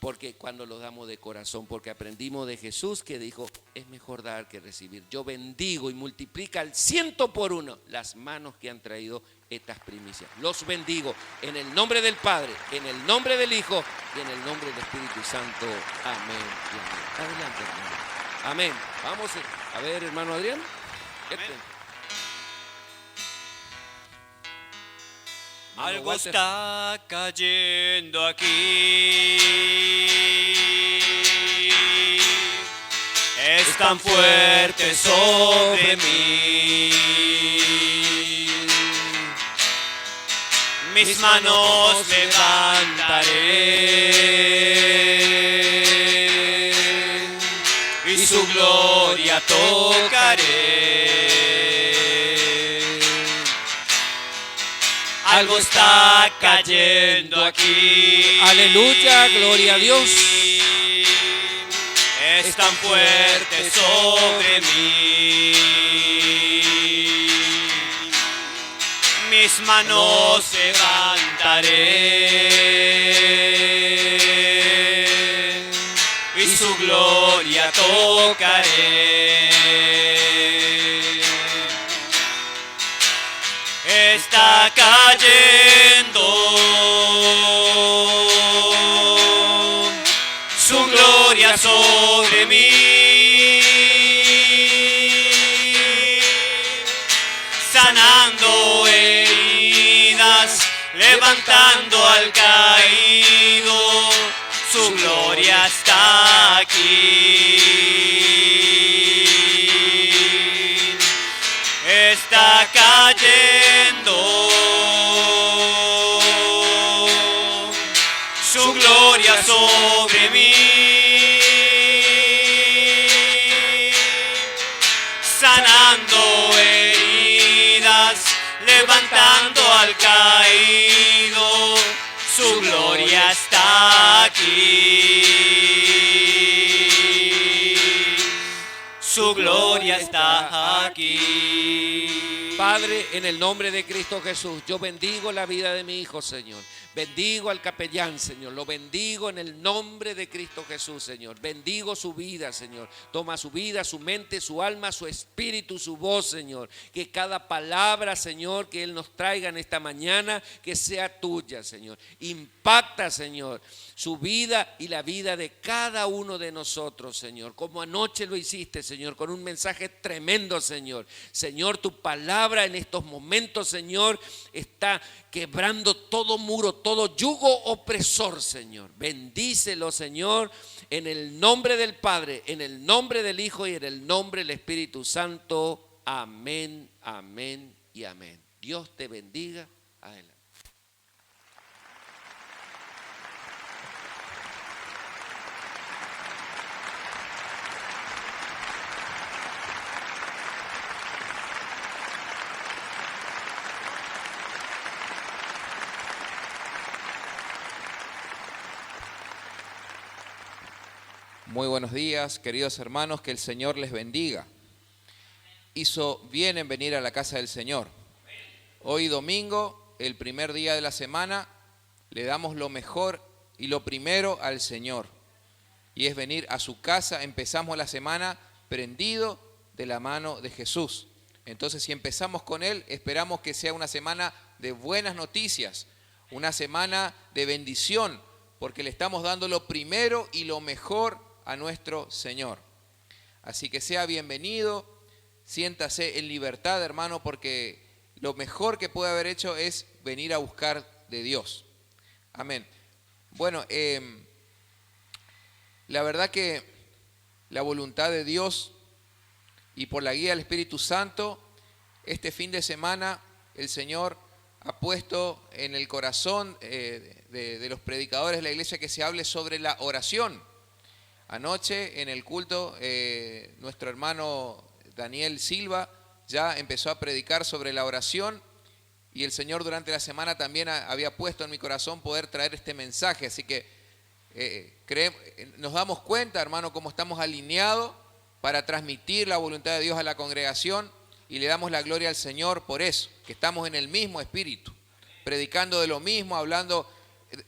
porque cuando los damos de corazón, porque aprendimos de Jesús que dijo, es mejor dar que recibir. Yo bendigo y multiplica al 100 por 1 las manos que han traído estas primicias. Los bendigo en el nombre del Padre, en el nombre del Hijo y en el nombre del Espíritu Santo. Amén y amén. Adelante, hermano. Amén. Vamos a ver, hermano Adrián. Algo está cayendo aquí, es tan fuerte sobre mí. Mis manos levantaré y su gloria tocaré. Algo está cayendo aquí. Aleluya, gloria a Dios. Es tan fuerte sobre mí. Mis manos levantaré y su gloria tocaré. Está cayendo su gloria sobre mí, sanando heridas, levantando al caído, su gloria está aquí. Está cayendo su gloria sobre mí, sanando heridas, levantando al caído, su gloria está aquí. Su gloria está aquí. Padre, en el nombre de Cristo Jesús, yo bendigo la vida de mi hijo, Señor. Bendigo al capellán, Señor. Lo bendigo en el nombre de Cristo Jesús, Señor. Bendigo su vida, Señor. Toma su vida, su mente, su alma, su espíritu, su voz, Señor. Que cada palabra, Señor, que Él nos traiga en esta mañana, que sea tuya, Señor. Impacta, Señor, su vida y la vida de cada uno de nosotros, Señor. Como anoche lo hiciste, Señor, con un mensaje tremendo, Señor. Señor, tu palabra en estos momentos, Señor, está quebrando todo muro, todo yugo opresor, Señor. Bendícelo, Señor, en el nombre del Padre, en el nombre del Hijo y en el nombre del Espíritu Santo. Amén, amén y amén. Dios te bendiga. Adelante. Muy buenos días, queridos hermanos, que el Señor les bendiga. Hizo bien en venir a la casa del Señor. Hoy domingo, el primer día de la semana, le damos lo mejor y lo primero al Señor. Y es venir a su casa. Empezamos la semana prendido de la mano de Jesús. Entonces, si empezamos con Él, esperamos que sea una semana de buenas noticias, una semana de bendición, porque le estamos dando lo primero y lo mejor a nuestro Señor. Así que sea bienvenido, siéntase en libertad, hermano, porque lo mejor que puede haber hecho es venir a buscar de Dios. Amén. Bueno, la verdad que la voluntad de Dios y por la guía del Espíritu Santo, este fin de semana el Señor ha puesto en el corazón de los predicadores de la iglesia que se hable sobre la oración. Anoche en el culto nuestro hermano Daniel Silva ya empezó a predicar sobre la oración y el Señor durante la semana también había puesto en mi corazón poder traer este mensaje. Así que nos damos cuenta, hermano, cómo estamos alineados para transmitir la voluntad de Dios a la congregación y le damos la gloria al Señor por eso, que estamos en el mismo espíritu, predicando de lo mismo, hablando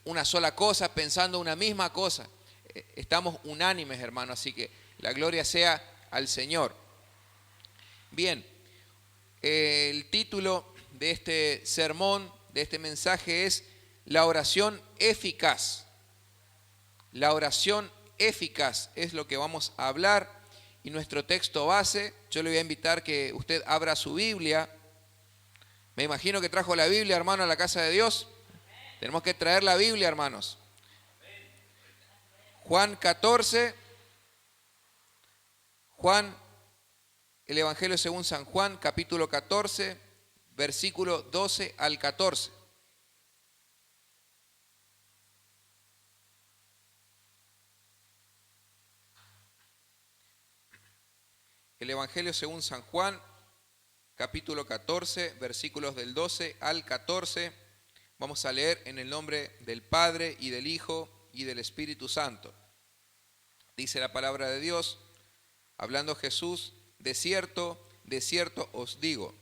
una sola cosa, pensando una misma cosa. Estamos unánimes, hermano, así que la gloria sea al Señor. Bien, el título de este sermón, de este mensaje es la oración eficaz. La oración eficaz es lo que vamos a hablar y nuestro texto base. Yo le voy a invitar que usted abra su Biblia. Me imagino que trajo la Biblia, hermano, a la casa de Dios. Tenemos que traer la Biblia, hermanos. Juan 14, el Evangelio según San Juan, capítulo 14, versículo 12 al 14. El Evangelio según San Juan, capítulo 14, versículos del 12 al 14. Vamos a leer en el nombre del Padre y del Hijo y del Espíritu Santo. Dice la palabra de Dios, hablando Jesús: de cierto os digo,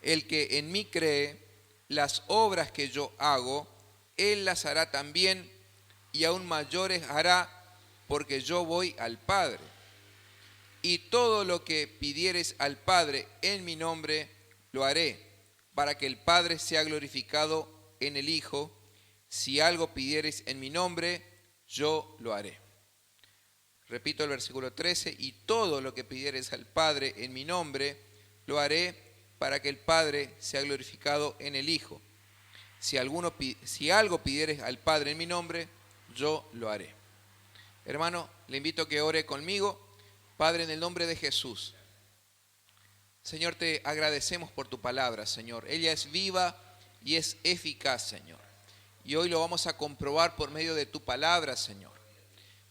el que en mí cree, las obras que yo hago, él las hará también, y aún mayores hará, porque yo voy al Padre. Y todo lo que pidiereis al Padre en mi nombre, lo haré, para que el Padre sea glorificado en el Hijo. Si algo pidiereis en mi nombre, yo lo haré. Repito el versículo 13, y todo lo que pidiereis al Padre en mi nombre, lo haré, para que el Padre sea glorificado en el Hijo. Si algo pidiereis al Padre en mi nombre, yo lo haré. Hermano, le invito a que ore conmigo. Padre, en el nombre de Jesús, Señor, te agradecemos por tu palabra, Señor. Ella es viva y es eficaz, Señor. Y hoy lo vamos a comprobar por medio de tu palabra, Señor.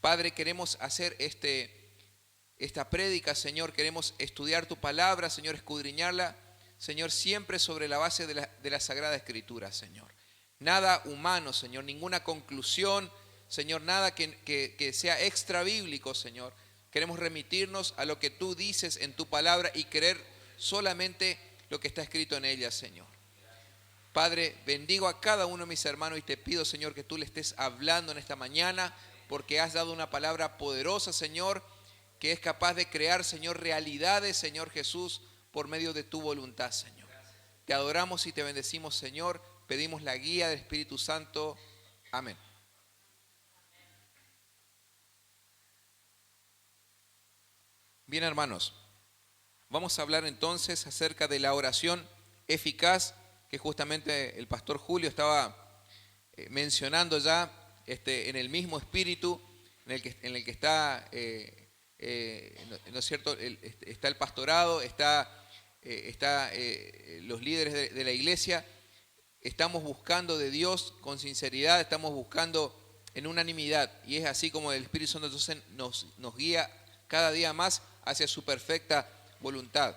Padre, queremos hacer esta prédica, Señor. Queremos estudiar tu palabra, Señor, escudriñarla, Señor, siempre sobre la base de la Sagrada Escritura, Señor. Nada humano, Señor, ninguna conclusión, Señor, nada que sea extra bíblico, Señor. Queremos remitirnos a lo que tú dices en tu palabra y creer solamente lo que está escrito en ella, Señor. Padre, bendigo a cada uno de mis hermanos y te pido, Señor, que tú le estés hablando en esta mañana, porque has dado una palabra poderosa, Señor, que es capaz de crear, Señor, realidades, Señor Jesús, por medio de tu voluntad, Señor. Te adoramos y te bendecimos, Señor. Pedimos la guía del Espíritu Santo. Amén. Bien, hermanos, vamos a hablar entonces acerca de la oración eficaz que justamente el pastor Julio estaba mencionando ya en el mismo espíritu en el que está, ¿no es cierto? Está el pastorado, está los líderes de la iglesia. Estamos buscando de Dios con sinceridad, estamos buscando en unanimidad, y es así como el Espíritu Santo entonces nos guía cada día más hacia su perfecta voluntad.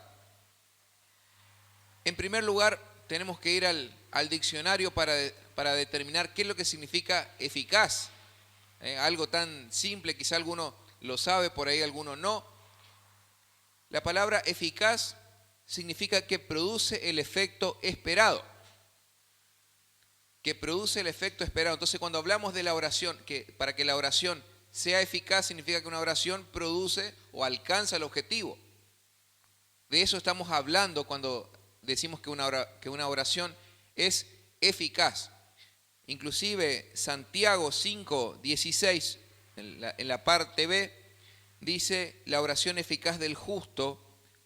En primer lugar, tenemos que ir al diccionario para determinar qué es lo que significa eficaz. Algo tan simple, quizá alguno lo sabe, por ahí alguno no. La palabra eficaz significa que produce el efecto esperado. Que produce el efecto esperado. Entonces, cuando hablamos de la oración, que para que la oración sea eficaz, significa que una oración produce o alcanza el objetivo. De eso estamos hablando cuando decimos que una oración es eficaz. Inclusive Santiago 5:16, en la parte B, dice: la oración eficaz del justo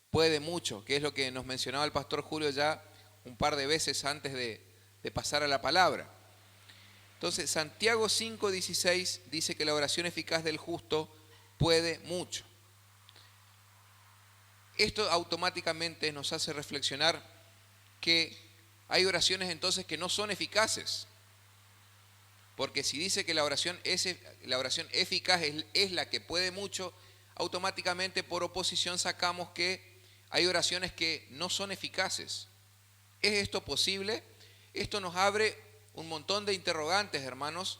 puede mucho, que es lo que nos mencionaba el pastor Julio ya un par de veces antes de pasar a la palabra. Entonces, Santiago 5:16 dice que la oración eficaz del justo puede mucho. Esto automáticamente nos hace reflexionar que hay oraciones entonces que no son eficaces. Porque si dice que la oración eficaz es la que puede mucho, automáticamente por oposición sacamos que hay oraciones que no son eficaces. ¿Es esto posible? Esto nos abre un montón de interrogantes, hermanos,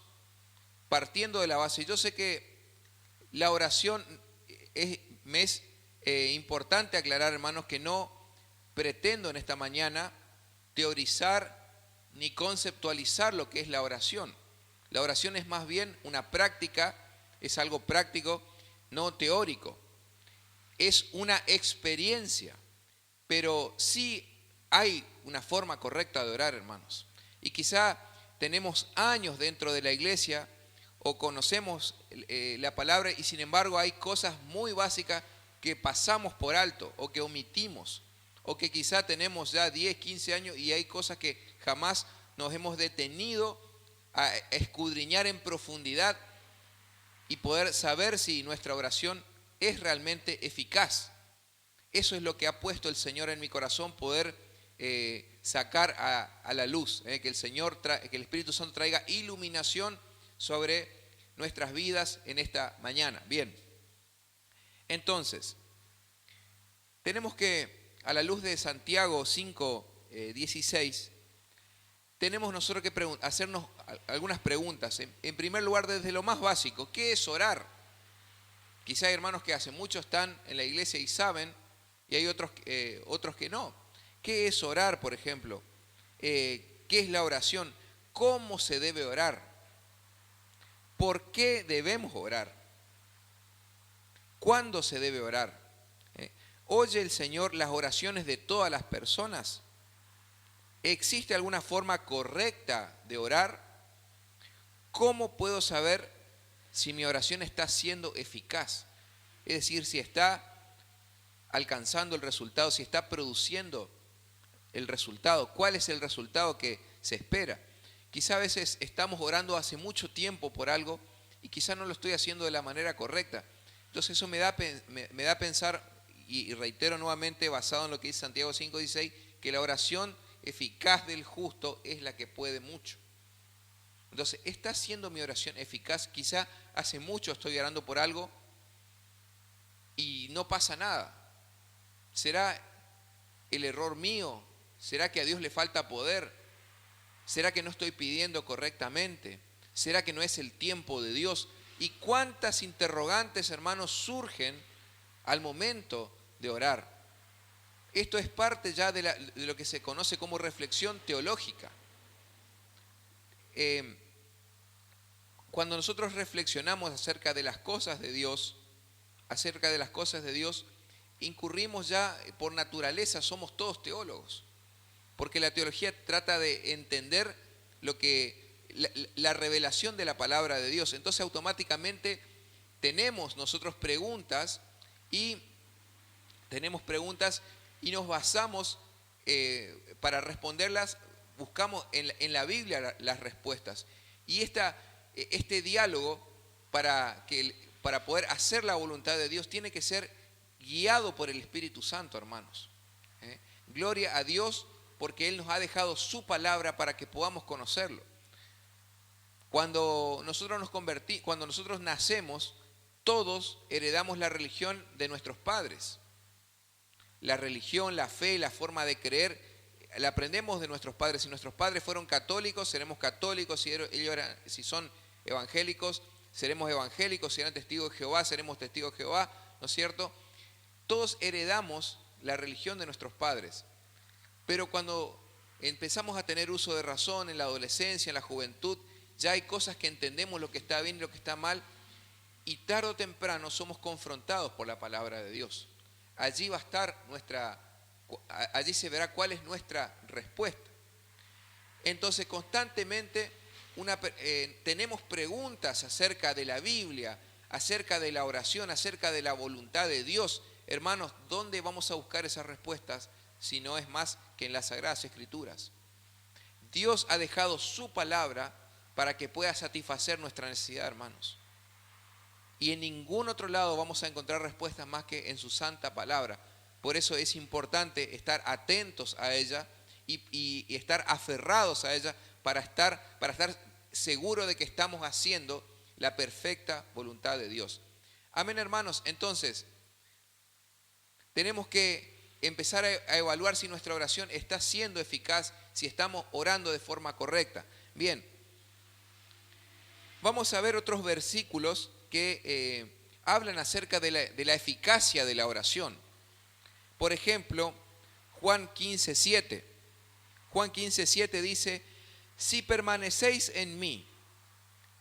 partiendo de la base. Yo sé que la oración me es importante aclarar, hermanos, que no pretendo en esta mañana teorizar ni conceptualizar lo que es la oración. La oración es más bien una práctica, es algo práctico, no teórico. Es una experiencia, pero sí hay una forma correcta de orar, hermanos. Y quizá tenemos años dentro de la iglesia o conocemos la palabra y sin embargo hay cosas muy básicas que pasamos por alto o que omitimos, o que quizá tenemos ya 10, 15 años y hay cosas que jamás nos hemos detenido a escudriñar en profundidad y poder saber si nuestra oración es realmente eficaz. Eso es lo que ha puesto el Señor en mi corazón, poder sacar a la luz, que el Espíritu Santo traiga iluminación sobre nuestras vidas en esta mañana. Bien, entonces, tenemos que, a la luz de Santiago 5:16, tenemos nosotros que hacernos algunas preguntas. En primer lugar, desde lo más básico, ¿qué es orar? Quizá hay hermanos que hace mucho están en la iglesia y saben, y hay otros que no. ¿Qué es orar, por ejemplo? ¿Qué es la oración? ¿Cómo se debe orar? ¿Por qué debemos orar? ¿Cuándo se debe orar? ¿Oye el Señor las oraciones de todas las personas? ¿Existe alguna forma correcta de orar? ¿Cómo puedo saber si mi oración está siendo eficaz? Es decir, si está alcanzando el resultado, si está produciendo el resultado. ¿Cuál es el resultado que se espera? Quizá a veces estamos orando hace mucho tiempo por algo y quizá no lo estoy haciendo de la manera correcta. Entonces eso me da a pensar, y reitero nuevamente, basado en lo que dice Santiago 5:16, que la oración eficaz del justo es la que puede mucho. Entonces, ¿está siendo mi oración eficaz? Quizá hace mucho estoy orando por algo y no pasa nada. ¿Será el error mío? ¿Será que a Dios le falta poder? ¿Será que no estoy pidiendo correctamente? ¿Será que no es el tiempo de Dios? ¿Y cuántas interrogantes, hermanos, surgen al momento de orar? esto es parte ya de lo que se conoce como reflexión teológica. Cuando nosotros reflexionamos acerca de las cosas de Dios, incurrimos ya por naturaleza, somos todos teólogos, porque la teología trata de entender la revelación de la palabra de Dios. Entonces automáticamente tenemos nosotros preguntas y nos basamos para responderlas, buscamos en la Biblia las respuestas. Y este diálogo para poder hacer la voluntad de Dios tiene que ser guiado por el Espíritu Santo, hermanos. Gloria a Dios, porque Él nos ha dejado su palabra para que podamos conocerlo. Cuando nosotros nacemos, todos heredamos la religión de nuestros padres. La religión, la fe, la forma de creer, la aprendemos de nuestros padres. Si nuestros padres fueron católicos, seremos católicos. Si son evangélicos, seremos evangélicos. Si eran testigos de Jehová, seremos testigos de Jehová, ¿no es cierto? Todos heredamos la religión de nuestros padres. Pero cuando empezamos a tener uso de razón en la adolescencia, en la juventud, ya hay cosas que entendemos lo que está bien y lo que está mal, y tarde o temprano somos confrontados por la palabra de Dios. Allí se verá cuál es nuestra respuesta. Entonces constantemente tenemos preguntas acerca de la Biblia, acerca de la oración, acerca de la voluntad de Dios. Hermanos, ¿dónde vamos a buscar esas respuestas si no es más que en las Sagradas Escrituras? Dios ha dejado su palabra para que pueda satisfacer nuestra necesidad, hermanos. Y en ningún otro lado vamos a encontrar respuestas más que en su santa palabra. Por eso es importante estar atentos a ella y estar aferrados a ella para estar seguros de que estamos haciendo la perfecta voluntad de Dios. Amén, hermanos. Entonces, tenemos que empezar a evaluar si nuestra oración está siendo eficaz, si estamos orando de forma correcta. Bien, vamos a ver otros versículos que hablan acerca de la eficacia de la oración. Por ejemplo, Juan 15:7. Juan 15:7 dice: si permanecéis en mí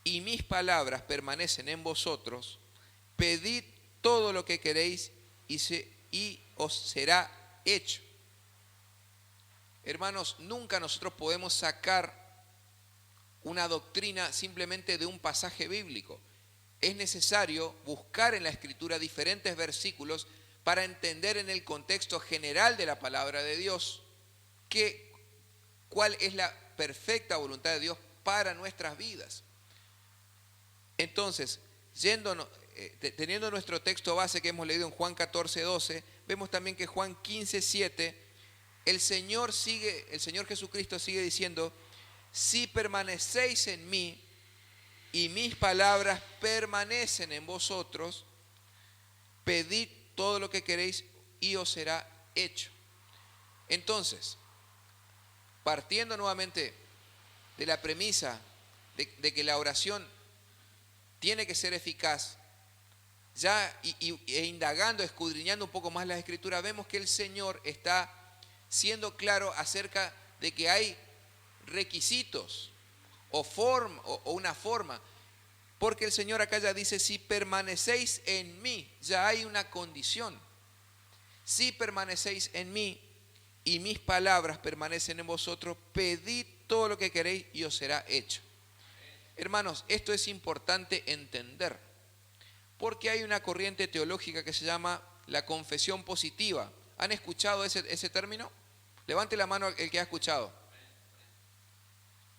y mis palabras permanecen en vosotros, pedid todo lo que queréis y os será hecho. Hermanos, nunca nosotros podemos sacar una doctrina simplemente de un pasaje bíblico. Es necesario buscar en la Escritura diferentes versículos para entender en el contexto general de la palabra de Dios cuál es la perfecta voluntad de Dios para nuestras vidas. Entonces, teniendo nuestro texto base que hemos leído en Juan 14:12, vemos también que Juan 15:7, el Señor Jesucristo sigue diciendo: si permanecéis en mí y mis palabras permanecen en vosotros, pedid todo lo que queréis y os será hecho. Entonces, partiendo nuevamente de la premisa de que la oración tiene que ser eficaz, e indagando, escudriñando un poco más las Escrituras, vemos que el Señor está siendo claro acerca de que hay requisitos o una forma, porque el Señor acá ya dice: si permanecéis en mí, ya hay una condición. Si permanecéis en mí y mis palabras permanecen en vosotros, pedid todo lo que queréis y os será hecho. Hermanos, esto es importante entender, porque hay una corriente teológica que se llama la confesión positiva. ¿Han escuchado ese término? Levante la mano el que ha escuchado.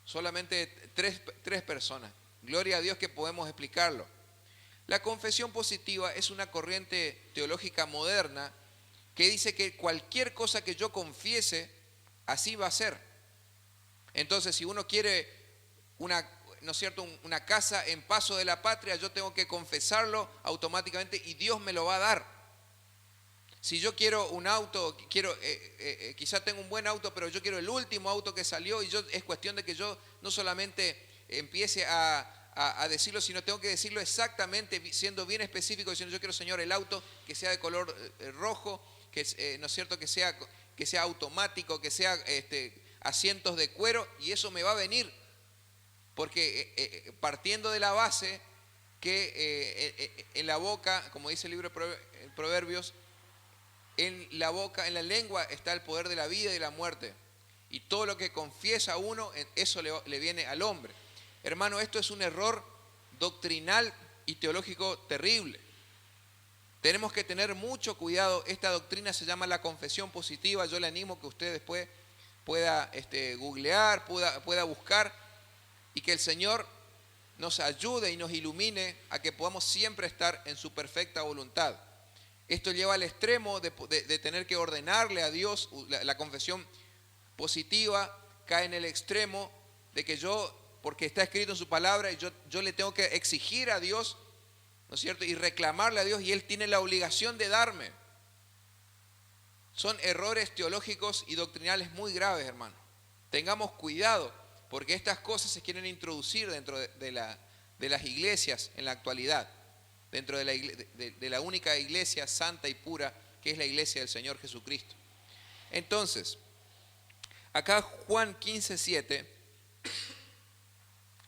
Solamente tres personas. Gloria a Dios que podemos explicarlo. La confesión positiva es una corriente teológica moderna que dice que cualquier cosa que yo confiese, así va a ser. Entonces, si uno quiere ¿no es cierto?, una casa en Paso de la Patria, yo tengo que confesarlo automáticamente y Dios me lo va a dar. Si yo quiero un auto, quizá tengo un buen auto, pero yo quiero el último auto que salió, y es cuestión de que yo no solamente empiece a decirlo, sino tengo que decirlo exactamente, siendo bien específico, diciendo: yo quiero, Señor, el auto que sea de color rojo, ¿no es cierto?, que sea automático, que sea asientos de cuero, y eso me va a venir. Porque partiendo de la base que en la boca, como dice el libro de Proverbios, en la boca, en la lengua está el poder de la vida y de la muerte. Y todo lo que confiesa uno, eso le viene al hombre. Hermano, esto es un error doctrinal y teológico terrible. Tenemos que tener mucho cuidado. Esta doctrina se llama la confesión positiva. Yo le animo que usted después pueda googlear, pueda buscar, y que el Señor nos ayude y nos ilumine a que podamos siempre estar en su perfecta voluntad. Esto lleva al extremo de tener que ordenarle a Dios. La confesión positiva cae en el extremo de que porque está escrito en su palabra, y yo le tengo que exigir a Dios, ¿no es cierto?, y reclamarle a Dios, y Él tiene la obligación de darme. Son errores teológicos y doctrinales muy graves, hermano. Tengamos cuidado, porque estas cosas se quieren introducir dentro de las iglesias en la actualidad, dentro de la única iglesia santa y pura, que es la iglesia del Señor Jesucristo. Entonces, acá Juan 15:7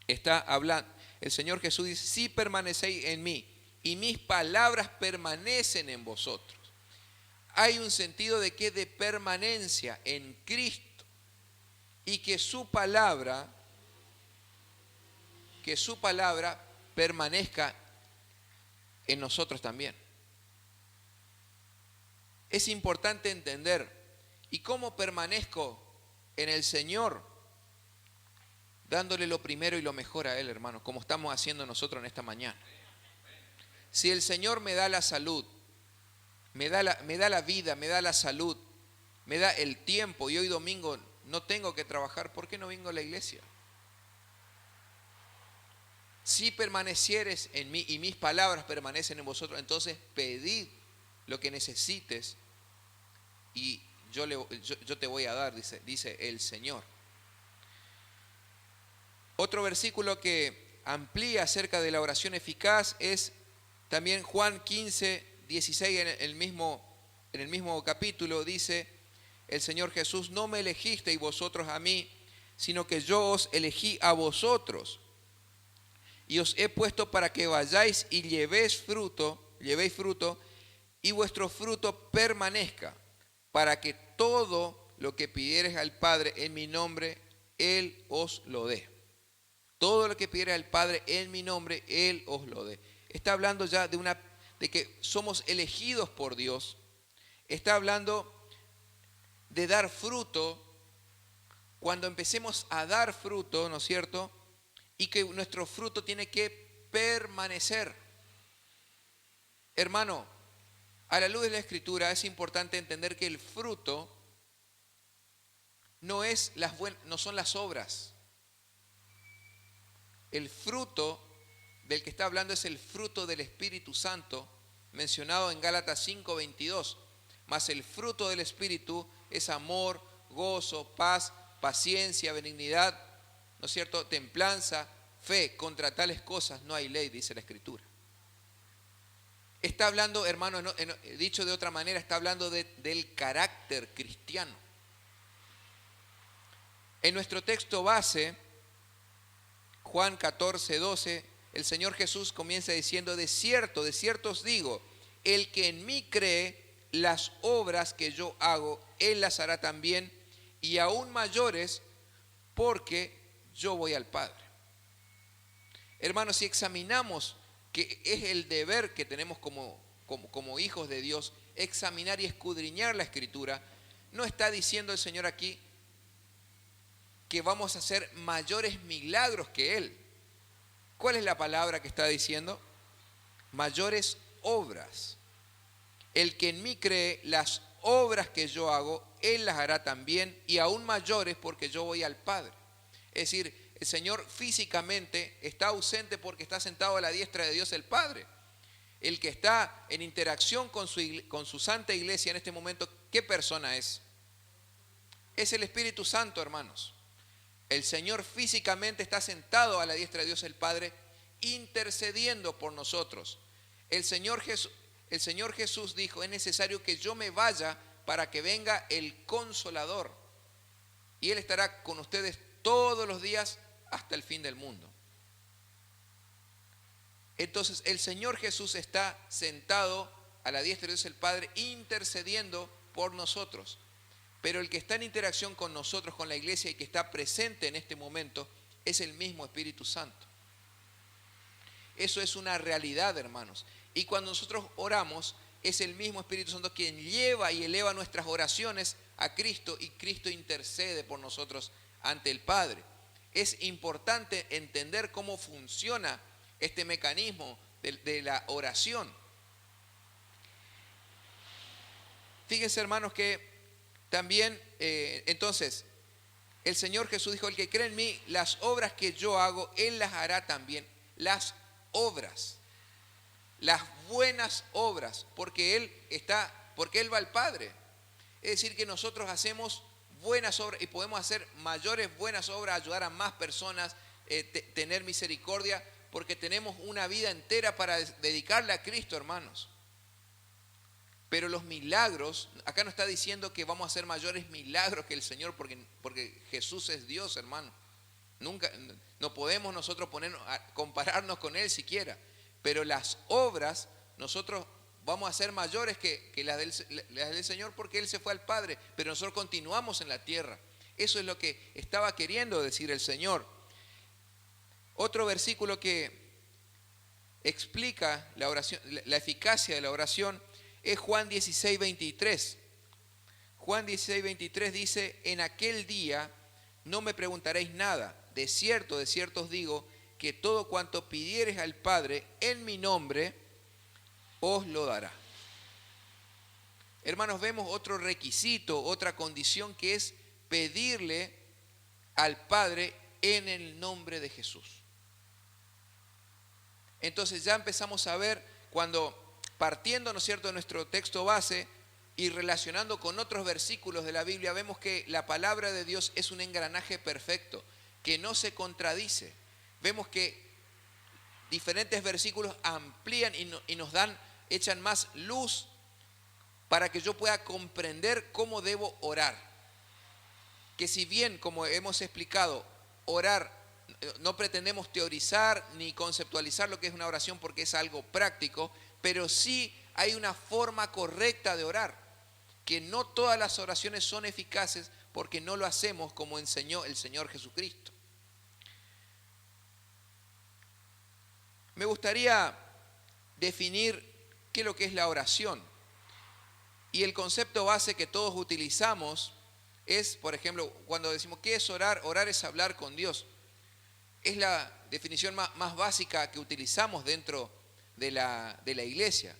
está hablando, el Señor Jesús dice: si permanecéis en mí y mis palabras permanecen en vosotros. Hay un sentido de permanencia en Cristo, y que su palabra permanezca en nosotros también. Es importante entender. ¿Y cómo permanezco en el Señor? Dándole lo primero y lo mejor a Él, hermano, como estamos haciendo nosotros en esta mañana. Si el Señor me da la salud, me da la vida, me da la salud, me da el tiempo, y hoy domingo no tengo que trabajar, ¿por qué no vengo a la iglesia? Si permanecieres en mí y mis palabras permanecen en vosotros, entonces pedid lo que necesites y yo te voy a dar, dice el Señor. Otro versículo que amplía acerca de la oración eficaz es también Juan 15:16, en el mismo capítulo. Dice el Señor Jesús: no me elegisteis vosotros a mí, sino que yo os elegí a vosotros, y os he puesto para que vayáis y llevéis fruto, y vuestro fruto permanezca, para que todo lo que pidiereis al Padre en mi nombre, Él os lo dé. Todo lo que pidiereis al Padre en mi nombre, Él os lo dé. Está hablando ya de que somos elegidos por Dios. Está hablando de dar fruto. Cuando empecemos a dar fruto, ¿no es cierto?, y que nuestro fruto tiene que permanecer. Hermano, a la luz de la Escritura es importante entender que el fruto no son las obras. El fruto del que está hablando es el fruto del Espíritu Santo, mencionado en Gálatas 5:22. Mas el fruto del Espíritu es amor, gozo, paz, paciencia, benignidad, ¿no es cierto?, templanza, fe. Contra tales cosas no hay ley, dice la Escritura. Está hablando, hermano, dicho de otra manera, está hablando del carácter cristiano. En nuestro texto base, Juan 14:12, el Señor Jesús comienza diciendo: de cierto os digo, el que en mí cree, las obras que yo hago, Él las hará también, y aún mayores, porque yo voy al Padre. Hermanos, si examinamos, que es el deber que tenemos como hijos de Dios, examinar y escudriñar la Escritura, no está diciendo el Señor aquí que vamos a hacer mayores milagros que Él. ¿Cuál es la palabra que está diciendo? Mayores obras. El que en mí cree, las obras que yo hago, Él las hará también, y aún mayores, porque yo voy al Padre. Es decir, el Señor físicamente está ausente porque está sentado a la diestra de Dios el Padre. El que está en interacción con su santa iglesia en este momento, ¿qué persona es? Es el Espíritu Santo, hermanos. El Señor físicamente está sentado a la diestra de Dios el Padre, intercediendo por nosotros. El Señor Jesús, el Señor Jesús dijo, es necesario que yo me vaya para que venga el Consolador. Y Él estará con ustedes todos los días hasta el fin del mundo. Entonces el Señor Jesús está sentado a la diestra de Dios el Padre, intercediendo por nosotros. Pero el que está en interacción con nosotros, con la iglesia, y que está presente en este momento, es el mismo Espíritu Santo. Eso es una realidad, hermanos. Y cuando nosotros oramos, es el mismo Espíritu Santo quien lleva y eleva nuestras oraciones a Cristo, y Cristo intercede por nosotros ante el Padre. Es importante entender cómo funciona este mecanismo de la oración. Fíjense, hermanos, que también, entonces, el Señor Jesús dijo, el que cree en mí, las obras que yo hago, Él las hará también. Las obras, las buenas obras, porque Él va al Padre. Es decir, que nosotros hacemos buenas obras y podemos hacer mayores buenas obras, ayudar a más personas, tener misericordia, porque tenemos una vida entera para dedicarle a Cristo, hermanos. Pero los milagros, acá no está diciendo que vamos a hacer mayores milagros que el Señor, porque Jesús es Dios, hermano. Nunca, no podemos nosotros compararnos con Él siquiera. Pero las obras, nosotros vamos a ser mayores que las del Señor, porque Él se fue al Padre, pero nosotros continuamos en la tierra. Eso es lo que estaba queriendo decir el Señor. Otro versículo que explica la oración, la eficacia de la oración, es Juan 16, 23. Juan 16, 23 dice, en aquel día no me preguntaréis nada. De cierto os digo, que todo cuanto pidiereis al Padre en mi nombre, os lo dará. Hermanos, vemos otro requisito, otra condición, que es pedirle al Padre en el nombre de Jesús. Entonces ya empezamos a ver, cuando partiendo, ¿no es cierto?, de nuestro texto base y relacionando con otros versículos de la Biblia, vemos que la palabra de Dios es un engranaje perfecto, que no se contradice. Vemos que diferentes versículos amplían y nos echan más luz para que yo pueda comprender cómo debo orar. Que si bien, como hemos explicado, orar, no pretendemos teorizar ni conceptualizar lo que es una oración, porque es algo práctico, pero sí hay una forma correcta de orar, que no todas las oraciones son eficaces porque no lo hacemos como enseñó el Señor Jesucristo. Me gustaría definir qué es lo que es la oración. Y el concepto base que todos utilizamos es, por ejemplo, cuando decimos ¿qué es orar? Orar es hablar con Dios. Es la definición más básica que utilizamos dentro de la iglesia.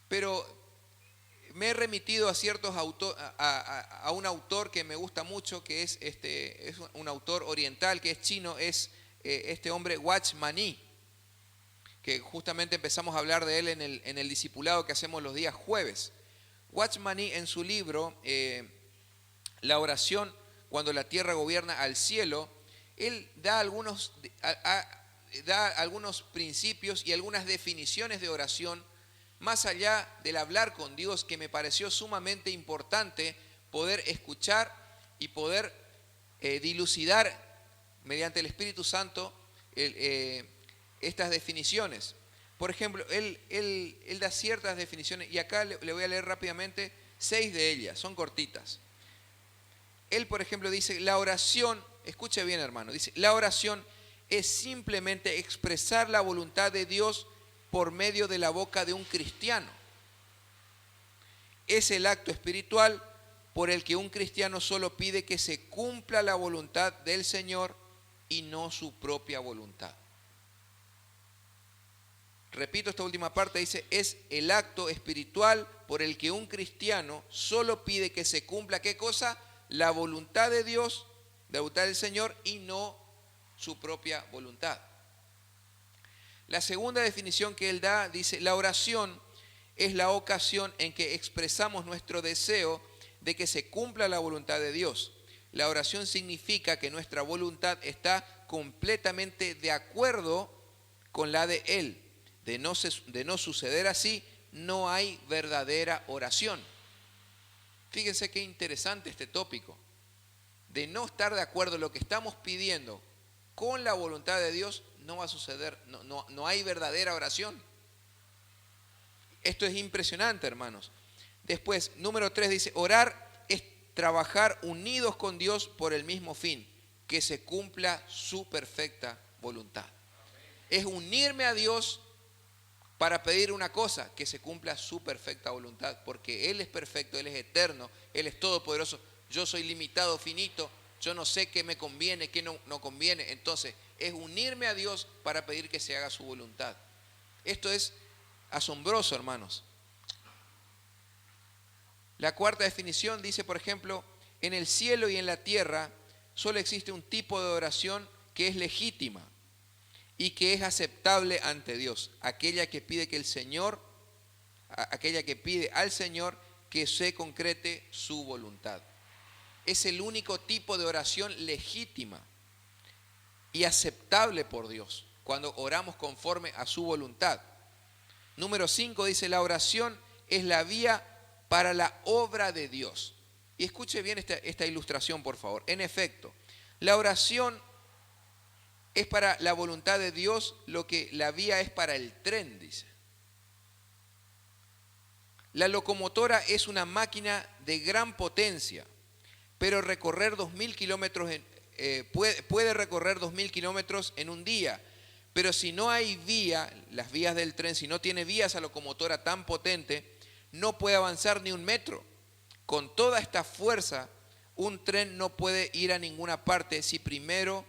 Pero me he remitido a ciertos a un autor que me gusta mucho, que es un autor oriental, que es chino, es este hombre Watchmani, que justamente empezamos a hablar de él en el discipulado que hacemos los días jueves. Watchmani, en su libro La oración cuando la tierra gobierna al cielo, él da algunos principios y algunas definiciones de oración, más allá del hablar con Dios, que me pareció sumamente importante poder escuchar y poder dilucidar mediante el Espíritu Santo estas definiciones. Por ejemplo, él da ciertas definiciones, y acá le voy a leer rápidamente 6 de ellas, son cortitas. Él, por ejemplo, dice, la oración, escuche bien, hermano, dice, la oración es simplemente expresar la voluntad de Dios por medio de la boca de un cristiano. Es el acto espiritual por el que un cristiano solo pide que se cumpla la voluntad del Señor y no su propia voluntad. Repito esta última parte, dice, es el acto espiritual por el que un cristiano solo pide que se cumpla, ¿qué cosa? La voluntad de Dios, la voluntad del Señor, y no su propia voluntad. La segunda definición que él da, dice, la oración es la ocasión en que expresamos nuestro deseo de que se cumpla la voluntad de Dios. La oración significa que nuestra voluntad está completamente de acuerdo con la de Él. De no suceder así, no hay verdadera oración. Fíjense qué interesante este tópico. De no estar de acuerdo en lo que estamos pidiendo con la voluntad de Dios, no va a suceder, no hay verdadera oración. Esto es impresionante, hermanos. Después, número 3 dice, orar es trabajar unidos con Dios por el mismo fin, que se cumpla su perfecta voluntad. Es unirme a Dios para pedir una cosa, que se cumpla su perfecta voluntad, porque Él es perfecto, Él es eterno, Él es todopoderoso. Yo soy limitado, finito, yo no sé qué me conviene, qué no conviene. Entonces, es unirme a Dios para pedir que se haga su voluntad. Esto es asombroso, hermanos. La cuarta definición dice, por ejemplo, en el cielo y en la tierra solo existe un tipo de oración que es legítima y que es aceptable ante Dios, aquella que pide al Señor que se concrete su voluntad. Es el único tipo de oración legítima y aceptable por Dios cuando oramos conforme a su voluntad. Número 5 dice, la oración es la vía para la obra de Dios. Y escuche bien esta ilustración, por favor. En efecto, la oración es para la voluntad de Dios lo que la vía es para el tren, dice. La locomotora es una máquina de gran potencia, pero recorrer 2.000 kilómetros puede recorrer 2.000 kilómetros en un día. Pero si no hay vía, las vías del tren, si no tiene vía esa locomotora tan potente, no puede avanzar ni un metro. Con toda esta fuerza, un tren no puede ir a ninguna parte si primero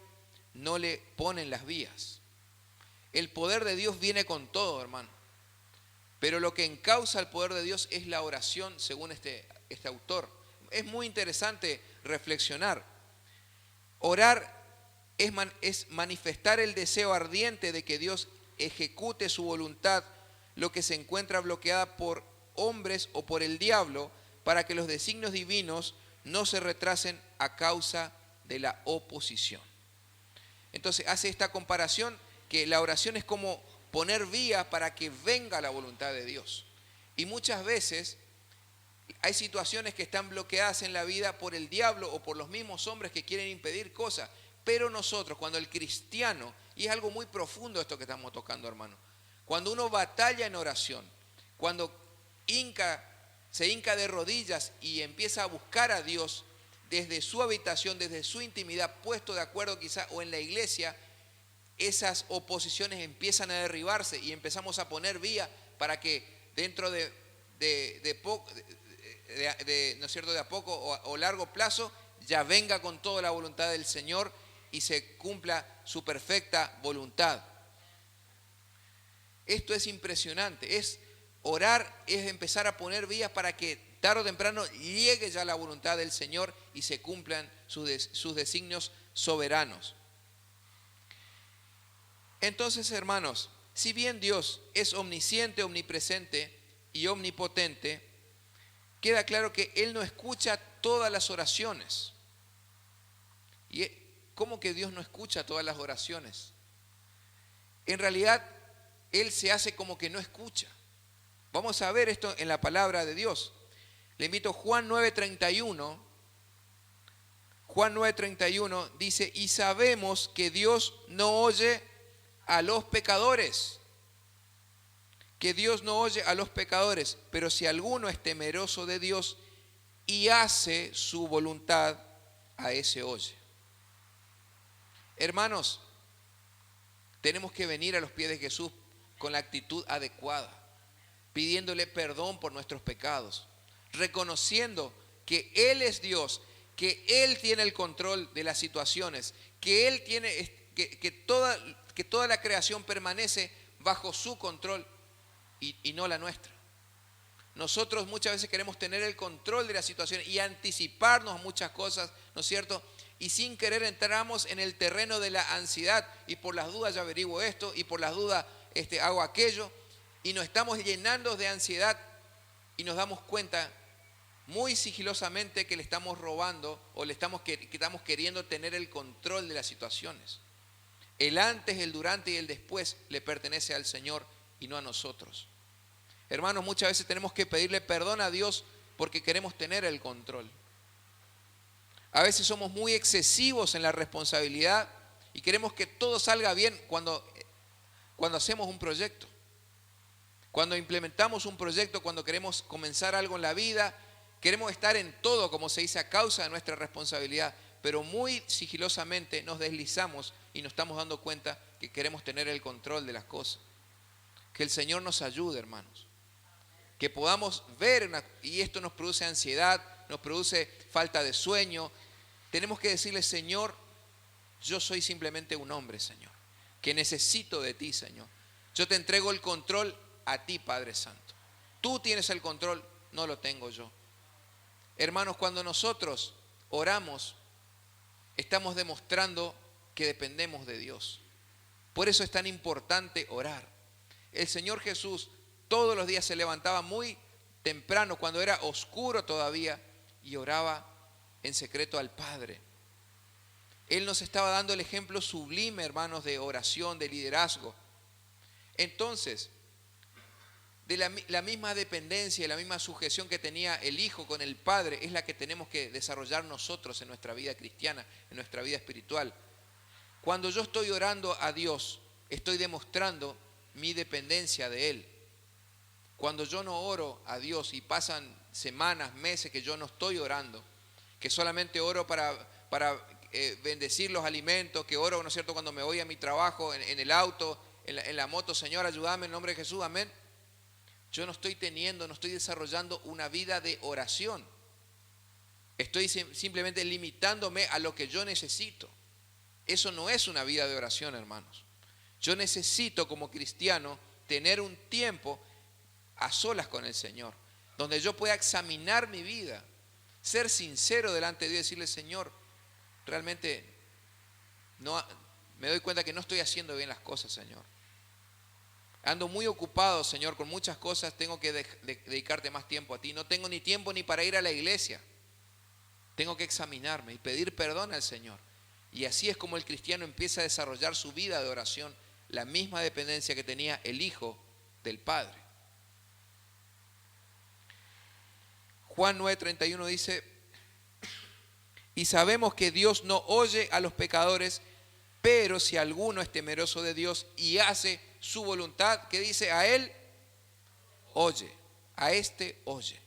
no le ponen las vías. El poder de Dios viene con todo, hermano. Pero lo que encausa el poder de Dios es la oración, según este autor. Es muy interesante reflexionar. Orar es manifestar el deseo ardiente de que Dios ejecute su voluntad, lo que se encuentra bloqueada por hombres o por el diablo, para que los designios divinos no se retrasen a causa de la oposición. Entonces hace esta comparación que la oración es como poner vías para que venga la voluntad de Dios. Y muchas veces hay situaciones que están bloqueadas en la vida por el diablo o por los mismos hombres que quieren impedir cosas. Pero nosotros, cuando el cristiano, y es algo muy profundo esto que estamos tocando, hermano, cuando uno batalla en oración, cuando se hinca de rodillas y empieza a buscar a Dios desde su habitación, desde su intimidad, puesto de acuerdo quizá o en la iglesia, esas oposiciones empiezan a derribarse y empezamos a poner vía para que dentro de ¿no es cierto?, de a poco o largo plazo ya venga con toda la voluntad del Señor y se cumpla su perfecta voluntad. Esto es impresionante. Orar es empezar a poner vías para que tarde o temprano llegue ya la voluntad del Señor y se cumplan sus designios soberanos. Entonces, hermanos, si bien Dios es omnisciente, omnipresente y omnipotente, queda claro que Él no escucha todas las oraciones. ¿Y cómo que Dios no escucha todas las oraciones? En realidad, Él se hace como que no escucha. Vamos a ver esto en la palabra de Dios. Le invito a Juan 9:31. Juan 9:31 dice, y sabemos que Dios no oye a los pecadores. Que Dios no oye a los pecadores, pero si alguno es temeroso de Dios y hace su voluntad, a ese oye. Hermanos, tenemos que venir a los pies de Jesús con la actitud adecuada, pidiéndole perdón por nuestros pecados, reconociendo que Él es Dios, que Él tiene el control de las situaciones, que Él tiene, que toda la creación permanece bajo su control y no la nuestra. Nosotros muchas veces queremos tener el control de la situación y anticiparnos a muchas cosas, ¿no es cierto? Y sin querer entramos en el terreno de la ansiedad y por las dudas ya averiguo esto y por las dudas hago aquello y nos estamos llenando de ansiedad y nos damos cuenta muy sigilosamente que le estamos robando o que estamos queriendo tener el control de las situaciones. El antes, el durante y el después le pertenece al Señor y no a nosotros. Hermanos, muchas veces tenemos que pedirle perdón a Dios porque queremos tener el control. A veces somos muy excesivos en la responsabilidad y queremos que todo salga bien cuando hacemos un proyecto. Cuando implementamos un proyecto, cuando queremos comenzar algo en la vida, queremos estar en todo, como se dice, a causa de nuestra responsabilidad, pero muy sigilosamente nos deslizamos y nos estamos dando cuenta que queremos tener el control de las cosas. Que el Señor nos ayude, hermanos. Que podamos ver, y esto nos produce ansiedad, nos produce falta de sueño. Tenemos que decirle, Señor, yo soy simplemente un hombre, Señor, que necesito de ti, Señor. Yo te entrego el control a ti, Padre Santo. Tú tienes el control, no lo tengo yo. Hermanos, cuando nosotros oramos, estamos demostrando que dependemos de Dios. Por eso es tan importante orar. El Señor Jesús todos los días se levantaba muy temprano, cuando era oscuro todavía, y oraba en secreto al Padre. Él nos estaba dando el ejemplo sublime, hermanos, de oración, de liderazgo. Entonces, de la misma dependencia y la misma sujeción que tenía el Hijo con el Padre, es la que tenemos que desarrollar nosotros en nuestra vida cristiana, en nuestra vida espiritual. Cuando yo estoy orando a Dios, estoy demostrando mi dependencia de Él. Cuando yo no oro a Dios y pasan semanas, meses que yo no estoy orando, que solamente oro para bendecir los alimentos, que oro, ¿no es cierto?, cuando me voy a mi trabajo, en el auto, en la moto, Señor, ayúdame en nombre de Jesús, amén. Yo no estoy desarrollando una vida de oración. Estoy simplemente limitándome a lo que yo necesito. Eso no es una vida de oración, hermanos. Yo necesito como cristiano tener un tiempo a solas con el Señor, donde yo pueda examinar mi vida, ser sincero delante de Dios y decirle, Señor, realmente me doy cuenta que no estoy haciendo bien las cosas, Señor. Ando muy ocupado, Señor, con muchas cosas, tengo que dedicarte más tiempo a ti. No tengo ni tiempo ni para ir a la iglesia. Tengo que examinarme y pedir perdón al Señor. Y así es como el cristiano empieza a desarrollar su vida de oración, la misma dependencia que tenía el Hijo del Padre. Juan 9:31 dice, y sabemos que Dios no oye a los pecadores, pero si alguno es temeroso de Dios y hace su voluntad, ¿qué dice? A él oye, a este oye.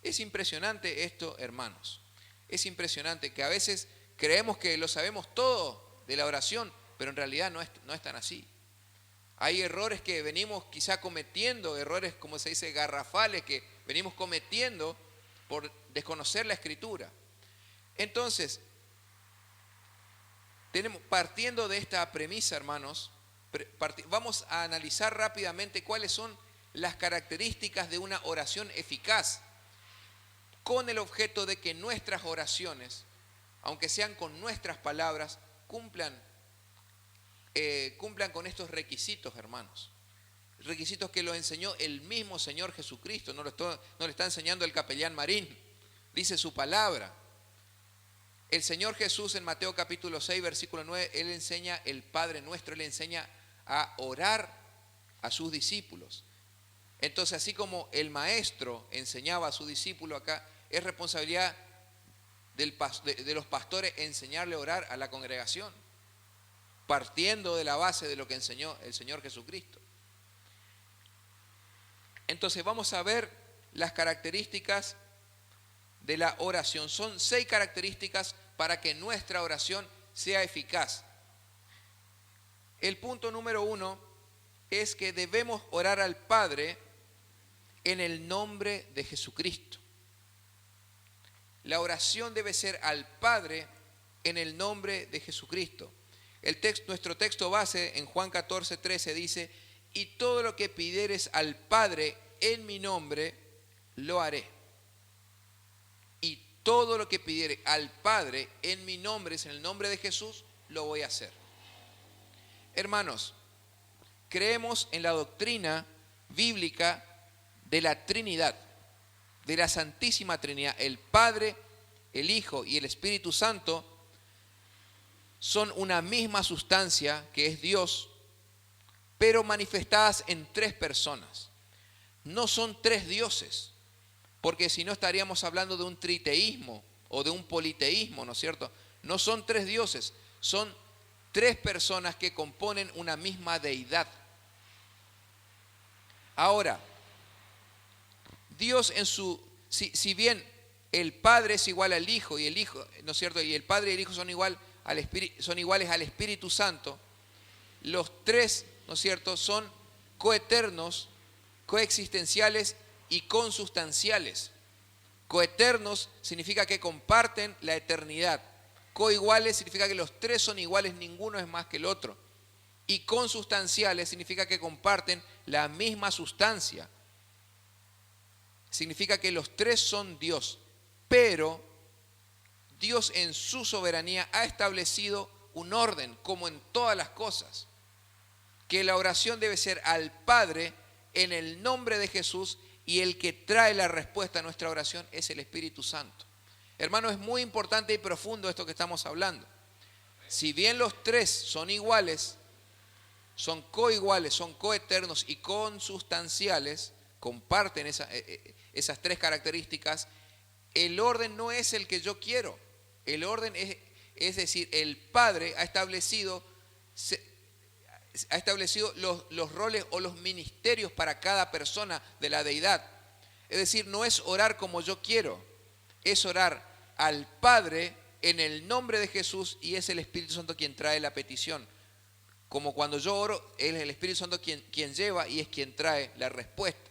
Es impresionante esto, hermanos. Es impresionante que a veces creemos que lo sabemos todo de la oración, pero en realidad no es tan así. Hay errores que venimos quizá cometiendo, errores, como se dice, garrafales, que venimos cometiendo por desconocer la Escritura. Entonces, partiendo de esta premisa, hermanos, vamos a analizar rápidamente cuáles son las características de una oración eficaz, con el objeto de que nuestras oraciones, aunque sean con nuestras palabras, cumplan con estos requisitos, hermanos. Requisitos que los enseñó el mismo Señor Jesucristo, no le está enseñando el capellán Marín, dice su palabra. El Señor Jesús en Mateo capítulo 6, versículo 9, Él enseña el Padre Nuestro, Él enseña a orar a sus discípulos. Entonces, así como el maestro enseñaba a su discípulo acá, es responsabilidad de los pastores enseñarle a orar a la congregación, partiendo de la base de lo que enseñó el Señor Jesucristo. Entonces vamos a ver las características de la oración. Son 6 características para que nuestra oración sea eficaz. El punto número 1 es que debemos orar al Padre en el nombre de Jesucristo. La oración debe ser al Padre en el nombre de Jesucristo. Nuestro texto base en Juan 14:13 dice, y todo lo que pidieres al Padre en mi nombre, lo haré. Y todo lo que pidiere al Padre en mi nombre, es en el nombre de Jesús, lo voy a hacer. Hermanos, creemos en la doctrina bíblica de la Trinidad, de la Santísima Trinidad. El Padre, el Hijo y el Espíritu Santo son una misma sustancia que es Dios, pero manifestadas en 3 personas. no son tres dioses, porque si no estaríamos hablando de un triteísmo o de un politeísmo, ¿no es cierto? No son tres dioses, son tres personas que componen una misma deidad. Ahora, Dios si bien el Padre es igual al Hijo y el Hijo, ¿no es cierto? Y el Padre y el Hijo son iguales al Espíritu Santo, los tres, ¿no es cierto?, son coeternos, coexistenciales y consustanciales. Coeternos significa que comparten la eternidad. Coiguales significa que los tres son iguales, ninguno es más que el otro. Y consustanciales significa que comparten la misma sustancia. Significa que los tres son Dios, pero Dios en su soberanía ha establecido un orden, como en todas las cosas, que la oración debe ser al Padre en el nombre de Jesús, y el que trae la respuesta a nuestra oración es el Espíritu Santo. Hermano, es muy importante y profundo esto que estamos hablando. Si bien los tres son iguales, son coiguales, son coeternos y consustanciales, comparten esas tres características, el orden no es el que yo quiero. El orden es decir, el Padre ha establecido los roles o los ministerios para cada persona de la deidad. Es decir, no es orar como yo quiero, es orar al Padre en el nombre de Jesús, y es el Espíritu Santo quien trae la petición. Como cuando yo oro, es el Espíritu Santo quien lleva y es quien trae la respuesta.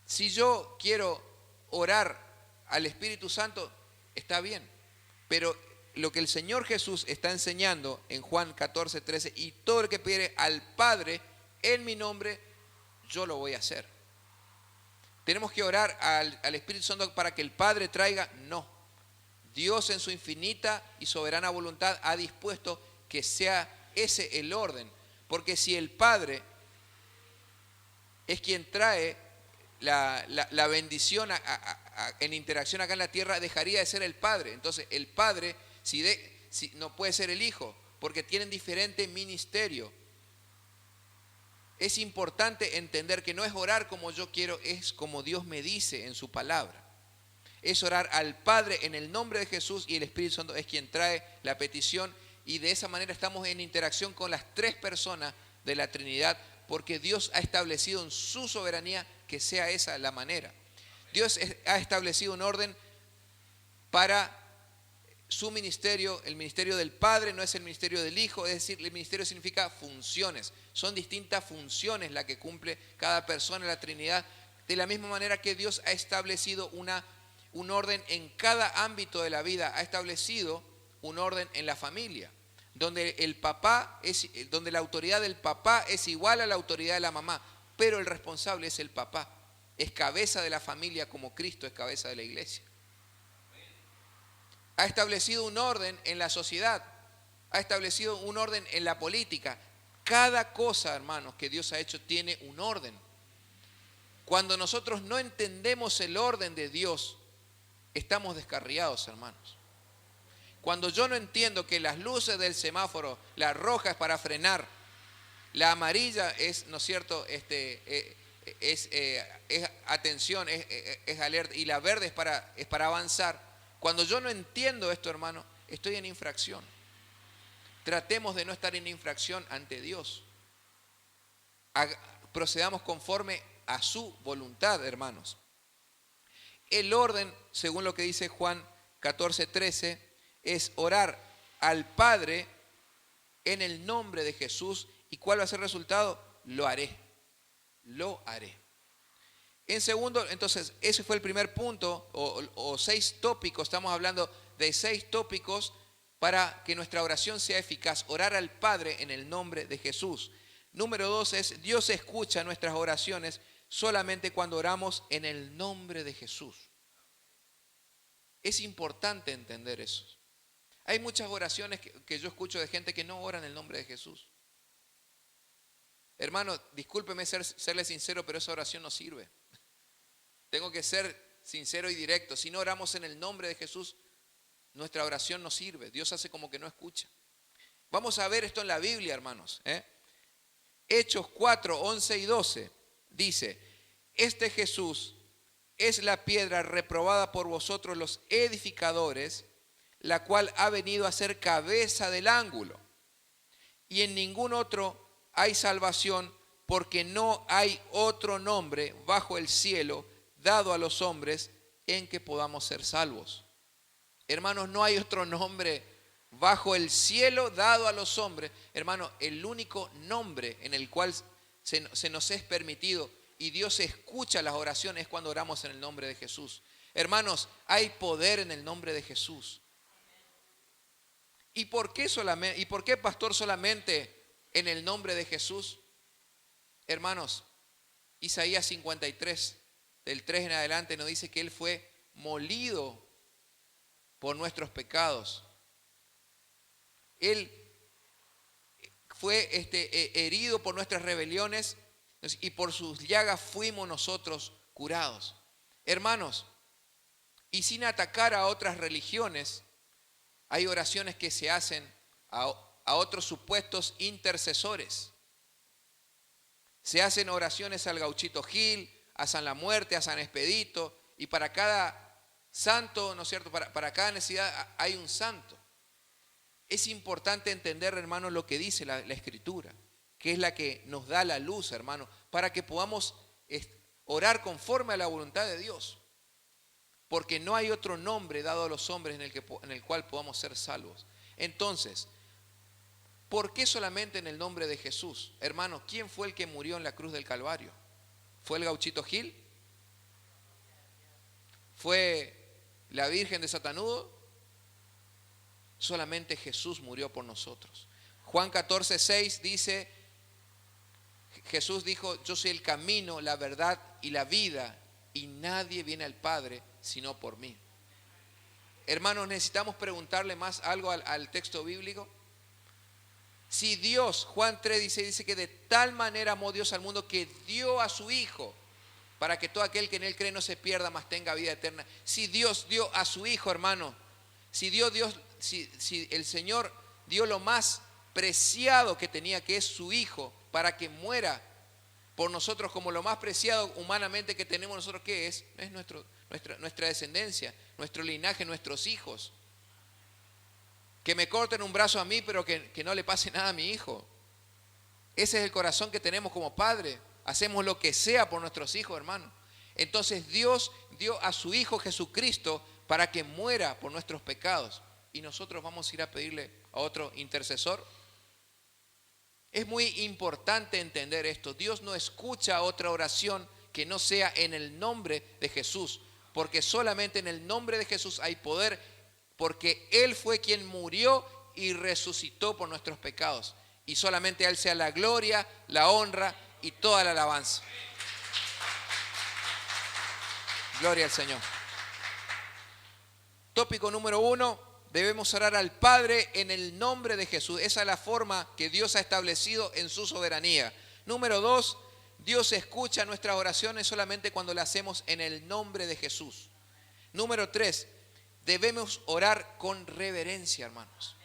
Si yo quiero orar al Espíritu Santo, está bien, pero lo que el Señor Jesús está enseñando en Juan 14, 13, y todo el que pide al Padre en mi nombre, yo lo voy a hacer. ¿Tenemos que orar al Espíritu Santo para que el Padre traiga? No. Dios en su infinita y soberana voluntad ha dispuesto que sea ese el orden. Porque si el Padre es quien trae la bendición en interacción acá en la tierra, dejaría de ser el Padre. Entonces el Padre si no puede ser el Hijo, porque tienen diferente ministerio. Es importante entender que no es orar como yo quiero, es como Dios me dice en su palabra. Es orar al Padre en el nombre de Jesús, y el Espíritu Santo es quien trae la petición, y de esa manera estamos en interacción con las tres personas de la Trinidad, porque Dios ha establecido en su soberanía que sea esa la manera. Dios ha establecido un orden para su ministerio. El ministerio del Padre no es el ministerio del Hijo, es decir, el ministerio significa funciones. Son distintas funciones las que cumple cada persona de la Trinidad, de la misma manera que Dios ha establecido un orden en cada ámbito de la vida. Ha establecido un orden en la familia, donde donde la autoridad del papá es igual a la autoridad de la mamá, pero el responsable es el papá. Es cabeza de la familia como Cristo es cabeza de la iglesia. Ha establecido un orden en la sociedad, ha establecido un orden en la política. Cada cosa, hermanos, que Dios ha hecho tiene un orden. Cuando nosotros no entendemos el orden de Dios, estamos descarriados, hermanos. Cuando yo no entiendo que las luces del semáforo, la roja es para frenar, la amarilla es, ¿no es cierto?, es atención, es alerta, y la verde es para avanzar. Cuando yo no entiendo esto, hermano, estoy en infracción. Tratemos de no estar en infracción ante Dios. Procedamos conforme a su voluntad, hermanos. El orden, según lo que dice Juan 14, 13, es orar al Padre en el nombre de Jesús. ¿Y cuál va a ser el resultado? Lo haré. Lo haré. En segundo, entonces, ese fue el primer punto, o 6 tópicos. Estamos hablando de 6 tópicos para que nuestra oración sea eficaz. Orar al Padre en el nombre de Jesús. Número 2 es: Dios escucha nuestras oraciones solamente cuando oramos en el nombre de Jesús. Es importante entender eso. Hay muchas oraciones que yo escucho de gente que no ora en el nombre de Jesús. Hermano, discúlpeme serle sincero, pero esa oración no sirve. Tengo que ser sincero y directo. Si no oramos en el nombre de Jesús, nuestra oración no sirve. Dios hace como que no escucha. Vamos a ver esto en la Biblia, hermanos. Hechos 4, 11 y 12 dice: este Jesús es la piedra reprobada por vosotros los edificadores, la cual ha venido a ser cabeza del ángulo. Y en ningún otro hay salvación, porque no hay otro nombre bajo el cielo dado a los hombres en que podamos ser salvos. Hermanos, no hay otro nombre bajo el cielo dado a los hombres. Hermanos, el único nombre en el cual se nos es permitido y Dios escucha las oraciones es cuando oramos en el nombre de Jesús. Hermanos, hay poder en el nombre de Jesús. ¿Y por qué, pastor, solamente en el nombre de Jesús? Hermanos, Isaías 53, del 3 en adelante, nos dice que Él fue molido por nuestros pecados. Él fue herido por nuestras rebeliones y por sus llagas fuimos nosotros curados. Hermanos, y sin atacar a otras religiones, hay oraciones que se hacen a otros supuestos intercesores. Se hacen oraciones al Gauchito Gil, a San La Muerte, a San Expedito, y para cada santo, ¿no es cierto? Para cada necesidad hay un santo. Es importante entender, hermanos, lo que dice la Escritura, que es la que nos da la luz, hermanos, para que podamos orar conforme a la voluntad de Dios. Porque no hay otro nombre dado a los hombres en el cual podamos ser salvos. Entonces, ¿por qué solamente en el nombre de Jesús? Hermanos, ¿quién fue el que murió en la cruz del Calvario? ¿Fue el Gauchito Gil? ¿Fue la Virgen de Satanudo? Solamente Jesús murió por nosotros. Juan 14, 6 dice, Jesús dijo: yo soy el camino, la verdad y la vida, y nadie viene al Padre sino por mí. Hermanos, necesitamos preguntarle más algo al texto bíblico. Si Dios, Juan 3 dice que de tal manera amó Dios al mundo que dio a su Hijo, para que todo aquel que en Él cree no se pierda, mas tenga vida eterna. Si Dios dio a su Hijo, hermano, si el Señor dio lo más preciado que tenía, que es su Hijo, para que muera por nosotros como lo más preciado humanamente que tenemos nosotros, ¿qué es? Es nuestra descendencia, nuestro linaje, nuestros hijos. Que me corten un brazo a mí, pero que no le pase nada a mi hijo. Ese es el corazón que tenemos como padre. Hacemos lo que sea por nuestros hijos, hermano. Entonces Dios dio a su Hijo Jesucristo para que muera por nuestros pecados. Y nosotros vamos a ir a pedirle a otro intercesor. Es muy importante entender esto. Dios no escucha otra oración que no sea en el nombre de Jesús. Porque solamente en el nombre de Jesús hay poder, porque Él fue quien murió y resucitó por nuestros pecados. Y solamente a Él sea la gloria, la honra y toda la alabanza. Gloria al Señor. Tópico número 1. Debemos orar al Padre en el nombre de Jesús. Esa es la forma que Dios ha establecido en su soberanía. Número 2. Dios escucha nuestras oraciones solamente cuando las hacemos en el nombre de Jesús. Número 3. Debemos orar con reverencia, hermanos.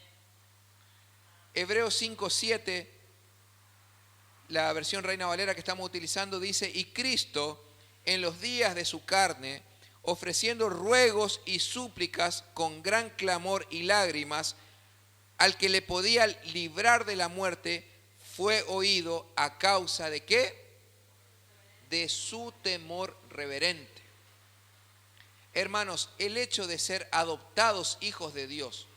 Hebreos 5:7, la versión Reina Valera que estamos utilizando, dice: y Cristo en los días de su carne, ofreciendo ruegos y súplicas con gran clamor y lágrimas, al que le podía librar de la muerte, fue oído a causa de ¿qué? De su temor reverente. Hermanos, el hecho de ser adoptados hijos de Dios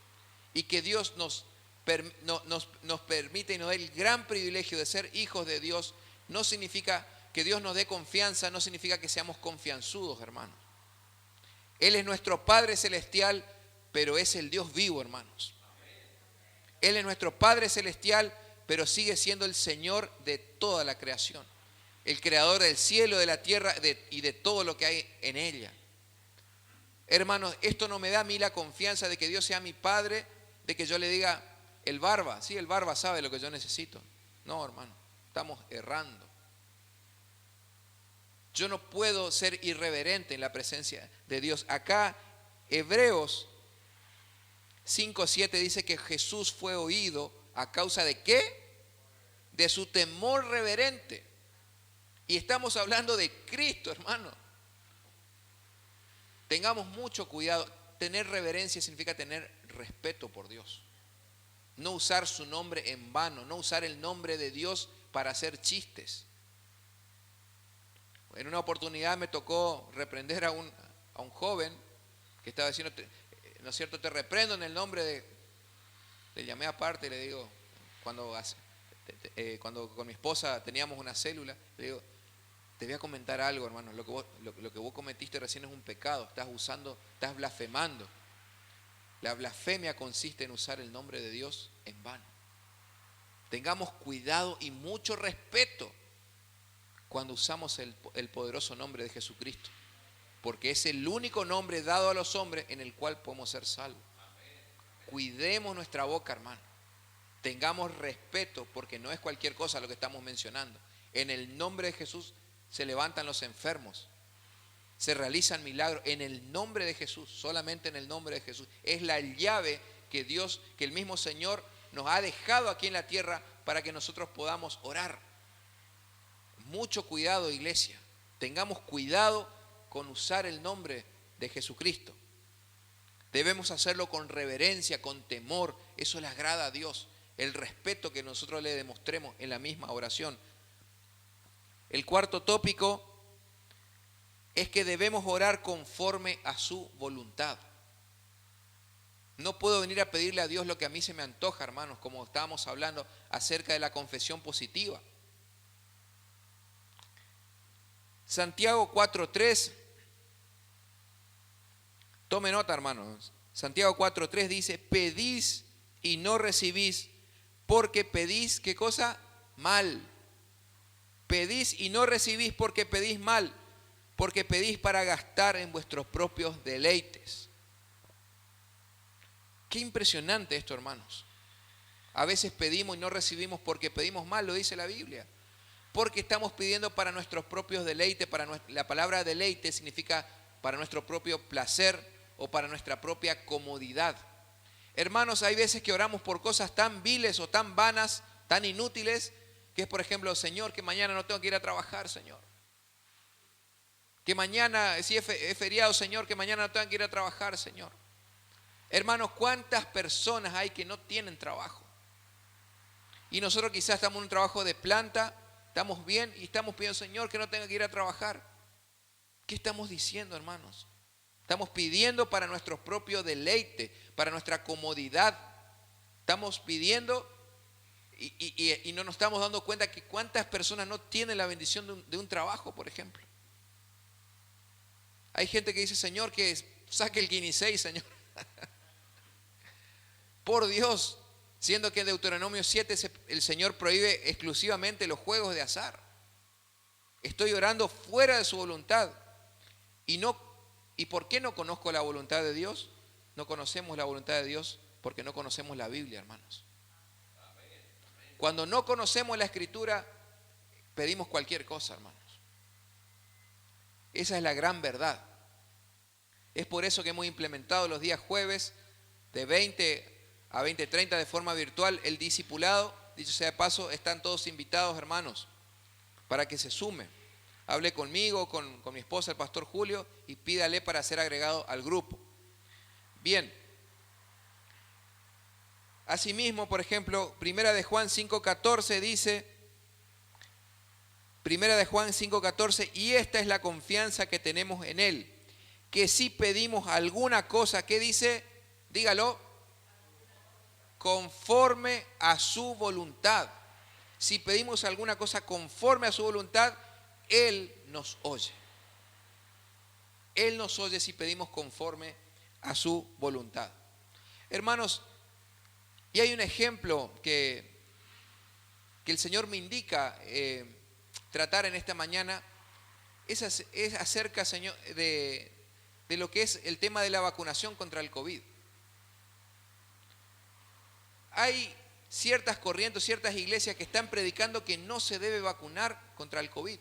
y que Dios nos permite y nos dé el gran privilegio de ser hijos de Dios, no significa que Dios nos dé confianza, no significa que seamos confianzudos, hermanos. Él es nuestro Padre Celestial, pero es el Dios vivo, hermanos. Él es nuestro Padre Celestial, pero sigue siendo el Señor de toda la creación. El creador del cielo, de la tierra y de todo lo que hay en ella. Hermanos, esto no me da a mí la confianza de que Dios sea mi Padre, de que yo le diga: el barba, sí, el barba sabe lo que yo necesito. No, hermano, estamos errando. Yo no puedo ser irreverente en la presencia de Dios. Acá, Hebreos 5:7 dice que Jesús fue oído a causa de ¿qué? de su temor reverente. Y estamos hablando de Cristo, hermano. Tengamos mucho cuidado. Tener reverencia significa tener respeto por Dios. No usar su nombre en vano, no usar el nombre de Dios para hacer chistes. En una oportunidad me tocó reprender a un joven que estaba diciendo, ¿no es cierto? Te reprendo en el nombre de... Le llamé aparte y le digo, cuando con mi esposa teníamos una célula, le digo, te voy a comentar algo, hermano, lo que vos cometiste recién es un pecado, estás blasfemando. La blasfemia consiste en usar el nombre de Dios en vano. Tengamos cuidado y mucho respeto cuando usamos el poderoso nombre de Jesucristo, porque es el único nombre dado a los hombres en el cual podemos ser salvos. Cuidemos nuestra boca, hermano. Tengamos respeto, porque no es cualquier cosa lo que estamos mencionando. En el nombre de Jesús se levantan los enfermos, se realizan milagros en el nombre de Jesús, solamente en el nombre de Jesús. Es la llave que el mismo Señor nos ha dejado aquí en la tierra para que nosotros podamos orar. Mucho cuidado, iglesia. Tengamos cuidado con usar el nombre de Jesucristo. Debemos hacerlo con reverencia, con temor. Eso le agrada a Dios. El respeto que nosotros le demostremos en la misma oración. El cuarto tópico es que debemos orar conforme a su voluntad. No puedo venir a pedirle a Dios lo que a mí se me antoja, hermanos, como estábamos hablando acerca de la confesión positiva. Santiago 4:3, tome nota, hermanos. Santiago 4:3 dice, pedís y no recibís, porque pedís, ¿qué cosa? Mal. Pedís y no recibís porque pedís mal, porque pedís para gastar en vuestros propios deleites. Qué impresionante esto, hermanos. A veces pedimos y no recibimos porque pedimos mal, lo dice la Biblia. Porque estamos pidiendo para nuestros propios deleites. La palabra deleite significa para nuestro propio placer o para nuestra propia comodidad. Hermanos, hay veces que oramos por cosas tan viles o tan vanas, tan inútiles, que es, por ejemplo, Señor, que mañana no tengo que ir a trabajar, Señor. Que mañana, si es feriado, Señor, que mañana no tengo que ir a trabajar, Señor. Hermanos, ¿cuántas personas hay que no tienen trabajo? Y nosotros quizás estamos en un trabajo de planta, estamos bien y estamos pidiendo, Señor, que no tenga que ir a trabajar. ¿Qué estamos diciendo, hermanos? Estamos pidiendo para nuestro propio deleite, para nuestra comodidad. Estamos pidiendo y no nos estamos dando cuenta que cuántas personas no tienen la bendición de un trabajo, por ejemplo. Hay gente que dice, Señor, que saque el 15, Señor. Por Dios, siendo que en Deuteronomio 7 el Señor prohíbe exclusivamente los juegos de azar. Estoy orando fuera de su voluntad. ¿Y por qué no conozco la voluntad de Dios? No conocemos la voluntad de Dios porque no conocemos la Biblia, hermanos. Cuando no conocemos la Escritura, pedimos cualquier cosa, hermanos. Esa es la gran verdad. Es por eso que hemos implementado los días jueves de 20 a 20:30 de forma virtual el discipulado. Dicho sea de paso, están todos invitados, hermanos, para que se sumen. Hable conmigo, con mi esposa, el pastor Julio, y pídale para ser agregado al grupo. Bien. Asimismo, por ejemplo, Primera de Juan 5:14 dice, Primera de Juan 5:14, y esta es la confianza que tenemos en Él, que si pedimos alguna cosa, ¿qué dice? Dígalo, conforme a su voluntad. Si pedimos alguna cosa conforme a su voluntad, Él nos oye. Él nos oye si pedimos conforme a su voluntad. Hermanos, y hay un ejemplo que el Señor me indica tratar en esta mañana, es acerca, Señor, de lo que es el tema de la vacunación contra el COVID. Hay ciertas corrientes, ciertas iglesias que están predicando que no se debe vacunar contra el COVID,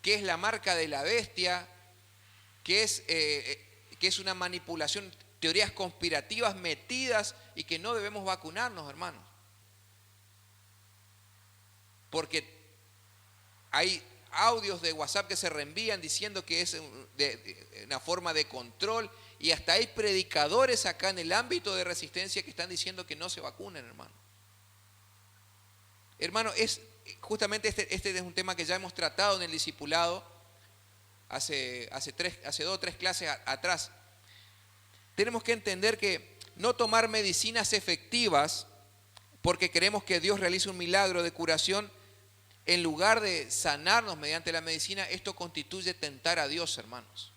que es la marca de la bestia, que es una manipulación, teorías conspirativas metidas y que no debemos vacunarnos, hermanos. porque hay audios de WhatsApp que se reenvían diciendo que es una forma de control, y hasta hay predicadores acá en el ámbito de Resistencia que están diciendo que no se vacunen, hermano. Hermano, justamente este es un tema que ya hemos tratado en el discipulado hace 2 o 3 clases atrás. Tenemos que entender que no tomar medicinas efectivas porque queremos que Dios realice un milagro de curación en lugar de sanarnos mediante la medicina, esto constituye tentar a Dios, hermanos.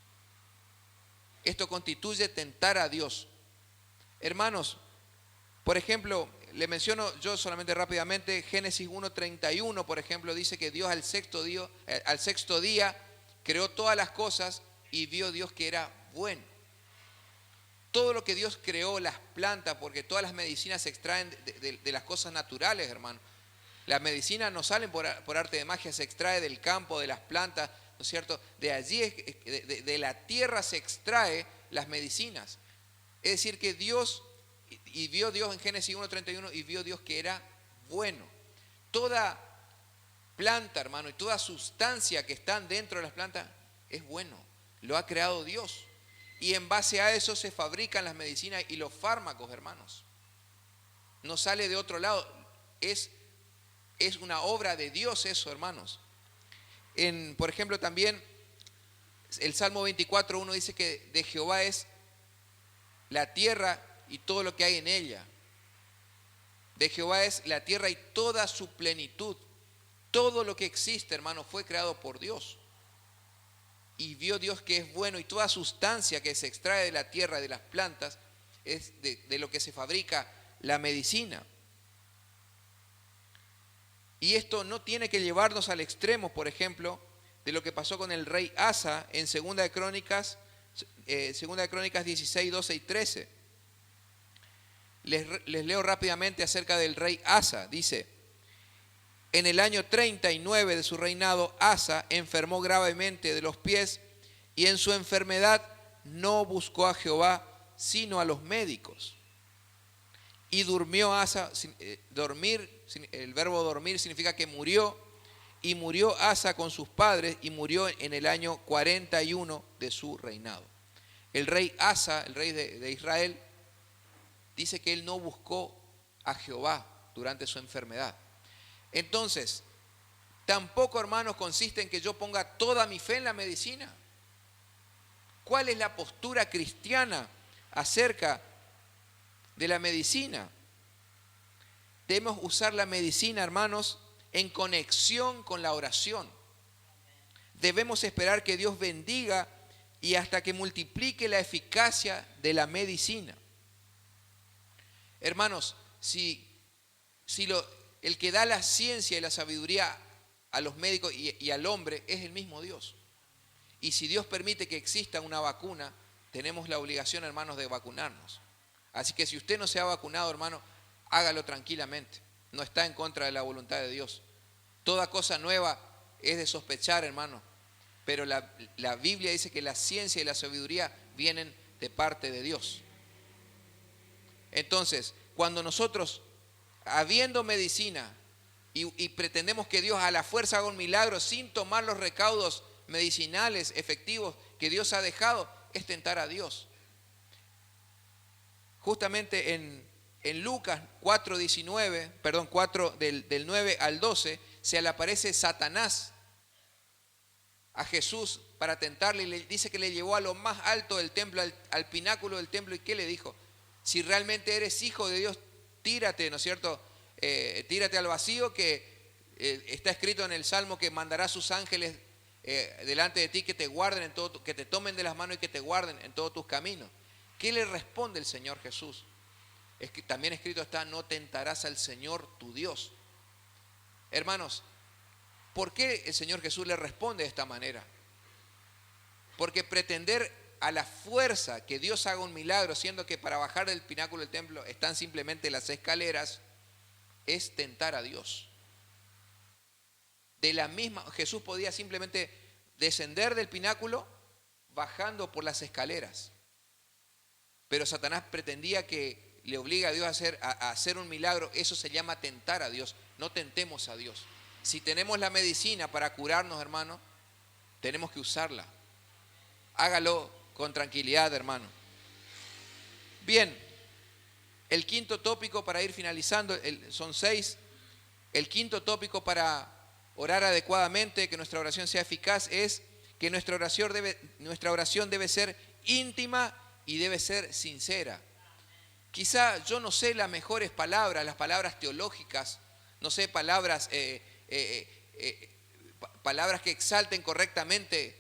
Esto constituye tentar a Dios. Hermanos, por ejemplo, le menciono yo solamente rápidamente, Génesis 1:31, por ejemplo, dice que Dios al sexto día creó todas las cosas y vio Dios que era bueno. Todo lo que Dios creó, las plantas, porque todas las medicinas se extraen de las cosas naturales, hermano. Las medicinas no salen por arte de magia, se extrae del campo, de las plantas, ¿no es cierto? De allí, de la tierra se extrae las medicinas. Es decir, que Dios, y vio Dios en Génesis 1:31, y vio Dios que era bueno. Toda planta, hermano, y toda sustancia que están dentro de las plantas es bueno. Lo ha creado Dios. Y en base a eso se fabrican las medicinas y los fármacos, hermanos. No sale de otro lado. Es una obra de Dios eso, hermanos. Por ejemplo, también el Salmo 24:1 dice que de Jehová es la tierra y todo lo que hay en ella. De Jehová es la tierra y toda su plenitud. Todo lo que existe, hermano, fue creado por Dios. Y vio Dios que es bueno, y toda sustancia que se extrae de la tierra, de las plantas, es de lo que se fabrica la medicina. Y esto no tiene que llevarnos al extremo, por ejemplo, de lo que pasó con el rey Asa en 2 de Crónicas 16, 12 y 13. Les leo rápidamente acerca del rey Asa. Dice: en el año 39 de su reinado, Asa enfermó gravemente de los pies, y en su enfermedad no buscó a Jehová, sino a los médicos. Y durmió Asa, el verbo dormir significa que murió, y murió Asa con sus padres, y murió en el año 41 de su reinado. El rey Asa, el rey de Israel, dice que él no buscó a Jehová durante su enfermedad. Entonces, tampoco, hermanos, consiste en que yo ponga toda mi fe en la medicina. ¿Cuál es la postura cristiana acerca de la medicina? Debemos usar la medicina, hermanos, en conexión con la oración. Debemos esperar que Dios bendiga y hasta que multiplique la eficacia de la medicina. Hermanos, el que da la ciencia y la sabiduría a los médicos y al hombre es el mismo Dios. Y si Dios permite que exista una vacuna, tenemos la obligación, hermanos, de vacunarnos. Así que si usted no se ha vacunado, hermano, hágalo tranquilamente. No está en contra de la voluntad de Dios. Toda cosa nueva es de sospechar, hermano. Pero la Biblia dice que la ciencia y la sabiduría vienen de parte de Dios. Entonces, cuando nosotros, habiendo medicina, y pretendemos que Dios a la fuerza haga un milagro sin tomar los recaudos medicinales efectivos que Dios ha dejado, es tentar a Dios. Justamente en Lucas 4:19, perdón, 4 del 9 al 12, se le aparece Satanás a Jesús para tentarle, y le dice que le llevó a lo más alto del templo, al pináculo del templo. ¿Y qué le dijo? Si realmente eres hijo de Dios, tírate, ¿no es cierto? Tírate al vacío, que está escrito en el Salmo que mandará a sus ángeles delante de ti, que te guarden en todo, que te tomen de las manos y que te guarden en todos tus caminos. ¿Qué le responde el Señor Jesús? Es que también escrito está: no tentarás al Señor tu Dios. Hermanos, ¿por qué el Señor Jesús le responde de esta manera? Porque pretender a la fuerza que Dios haga un milagro, siendo que para bajar del pináculo del templo están simplemente las escaleras, es tentar a Dios. De la misma, Jesús podía simplemente descender del pináculo bajando por las escaleras. Pero Satanás pretendía que le obligue a Dios a hacer un milagro. Eso se llama tentar a Dios. No tentemos a Dios. Si tenemos la medicina para curarnos, hermano, tenemos que usarla. Hágalo con tranquilidad, hermano. Bien, el quinto tópico para ir finalizando, son 6. El quinto tópico para orar adecuadamente, que nuestra oración sea eficaz, es que nuestra oración debe ser íntima y debe ser sincera. Quizá yo no sé las mejores palabras, las palabras teológicas, no sé palabras que exalten correctamente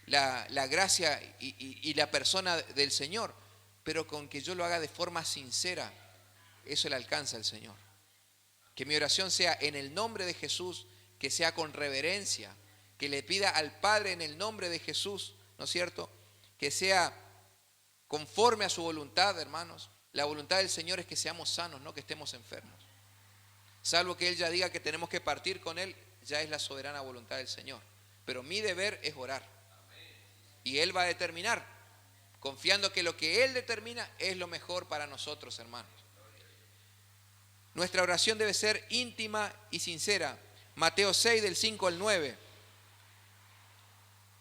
la gracia y la persona del Señor, pero con que yo lo haga de forma sincera, eso le alcanza al Señor. Que mi oración sea en el nombre de Jesús, que sea con reverencia, que le pida al Padre en el nombre de Jesús, ¿no es cierto? Que sea conforme a su voluntad, hermanos. La voluntad del Señor es que seamos sanos, no que estemos enfermos. Salvo que Él ya diga que tenemos que partir con Él, ya es la soberana voluntad del Señor. Pero mi deber es orar. Y Él va a determinar, confiando que lo que Él determina es lo mejor para nosotros, hermanos. Nuestra oración debe ser íntima y sincera. Mateo 6, del 5 al 9.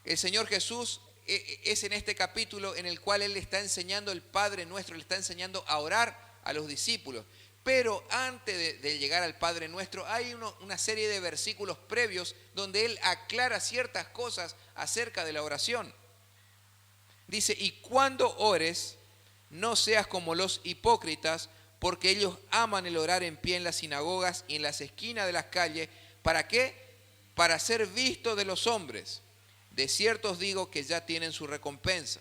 El Señor Jesús es en este capítulo en el cual Él le está enseñando el Padre Nuestro, le está enseñando a orar a los discípulos. Pero antes de llegar al Padre Nuestro, hay una serie de versículos previos donde Él aclara ciertas cosas acerca de la oración. Dice, y cuando ores, no seas como los hipócritas, porque ellos aman el orar en pie en las sinagogas y en las esquinas de las calles. ¿Para qué? Para ser visto de los hombres. De cierto os digo que ya tienen su recompensa.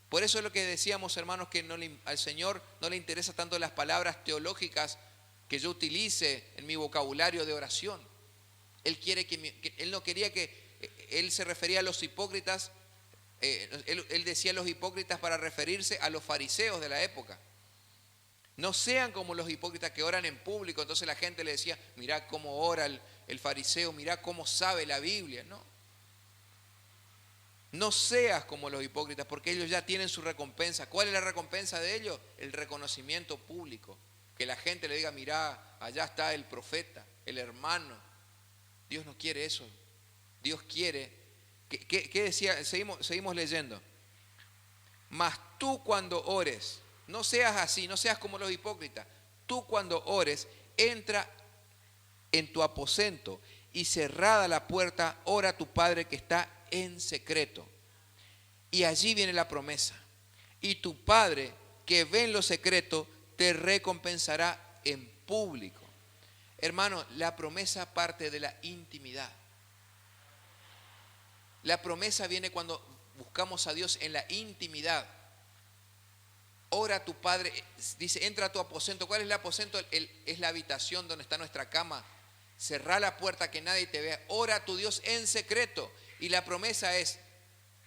Por eso es lo que decíamos, hermanos, que al Señor no le interesan tanto las palabras teológicas que yo utilice en mi vocabulario de oración. Él no quería Él se refería a los hipócritas, él decía los hipócritas para referirse a los fariseos de la época. No sean como los hipócritas que oran en público. Entonces la gente le decía, mirá cómo ora el fariseo, mirá cómo sabe la Biblia. No seas como los hipócritas, porque ellos ya tienen su recompensa. ¿Cuál es la recompensa de ellos? El reconocimiento público. Que la gente le diga, mirá, allá está el profeta, el hermano. Dios no quiere eso. Dios quiere. ¿Qué decía? Seguimos leyendo. Mas tú cuando ores, no seas así, no seas como los hipócritas. Tú cuando ores, entra en tu aposento y cerrada la puerta, ora a tu Padre que está en secreto. Y allí viene la promesa. Y tu Padre que ve en lo secreto te recompensará en público. Hermano, la promesa parte de la intimidad. La promesa viene cuando buscamos a Dios en la intimidad. Ora a tu Padre, dice, entra a tu aposento. ¿Cuál es el aposento? Es la habitación donde está nuestra cama. Cerrá la puerta que nadie te vea. Ora a tu Dios en secreto. Y la promesa es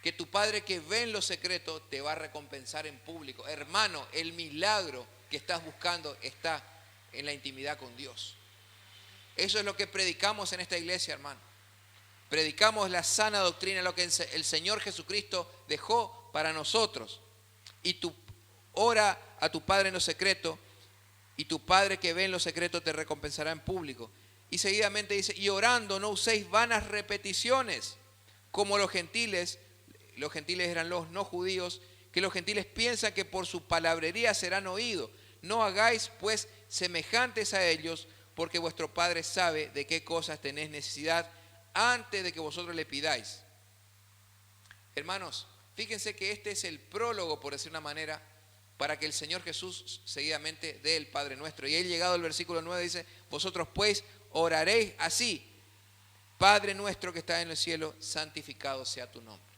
que tu Padre que ve en lo secreto te va a recompensar en público. Hermano, el milagro que estás buscando está en la intimidad con Dios. Eso es lo que predicamos en esta iglesia, hermano. Predicamos la sana doctrina, lo que el Señor Jesucristo dejó para nosotros. Y tú ora a tu Padre en lo secreto, y tu Padre que ve en lo secreto te recompensará en público. Y seguidamente dice, y orando no uséis vanas repeticiones, como los gentiles eran los no judíos, que los gentiles piensan que por su palabrería serán oídos. No hagáis pues semejantes a ellos, porque vuestro Padre sabe de qué cosas tenéis necesidad antes de que vosotros le pidáis. Hermanos, fíjense que este es el prólogo, por decir una manera, para que el Señor Jesús seguidamente dé el Padre Nuestro. Y ahí llegado al versículo 9 dice, vosotros pues oraréis así: Padre nuestro que estás en el cielo, santificado sea tu nombre.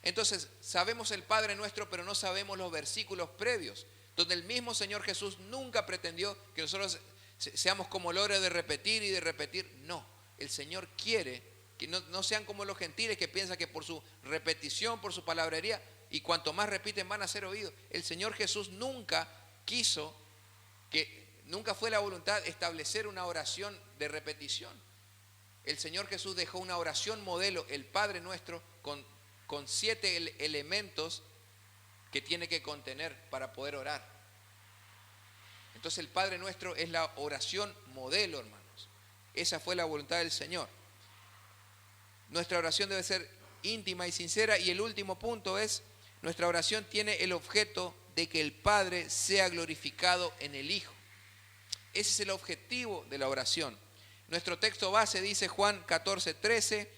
Entonces, sabemos el Padre Nuestro, pero no sabemos los versículos previos, donde el mismo Señor Jesús nunca pretendió que nosotros seamos como lores de repetir y de repetir. No, el Señor quiere que no sean como los gentiles que piensan que por su repetición, por su palabrería, y cuanto más repiten van a ser oídos. El Señor Jesús nunca fue la voluntad establecer una oración de repetición. El Señor Jesús dejó una oración modelo, el Padre Nuestro, con 7 elementos que tiene que contener para poder orar. Entonces el Padre Nuestro es la oración modelo, hermanos. Esa fue la voluntad del Señor. Nuestra oración debe ser íntima y sincera. Y el último punto es, nuestra oración tiene el objeto de que el Padre sea glorificado en el Hijo. Ese es el objetivo de la oración. Nuestro texto base dice Juan 14:13,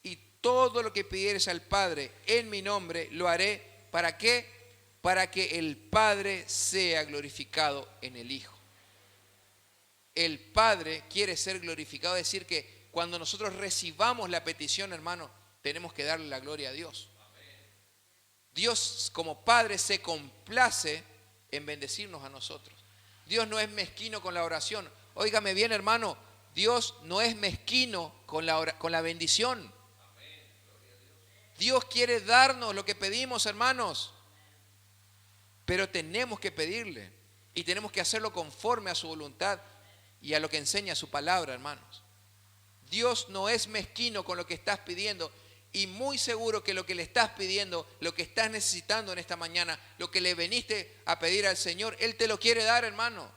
y todo lo que pidieres al Padre en mi nombre lo haré. ¿Para qué? Para que el Padre sea glorificado en el Hijo. El Padre quiere ser glorificado, es decir, que cuando nosotros recibamos la petición, hermano, tenemos que darle la gloria a Dios. Dios como Padre se complace en bendecirnos a nosotros. Dios no es mezquino con la oración. Óigame bien, hermano, Dios no es mezquino con la bendición. Dios quiere darnos lo que pedimos, hermanos, pero tenemos que pedirle y tenemos que hacerlo conforme a su voluntad y a lo que enseña su palabra, hermanos. Dios no es mezquino con lo que estás pidiendo, y muy seguro que lo que le estás pidiendo, lo que estás necesitando en esta mañana, lo que le veniste a pedir al Señor, Él te lo quiere dar, hermano.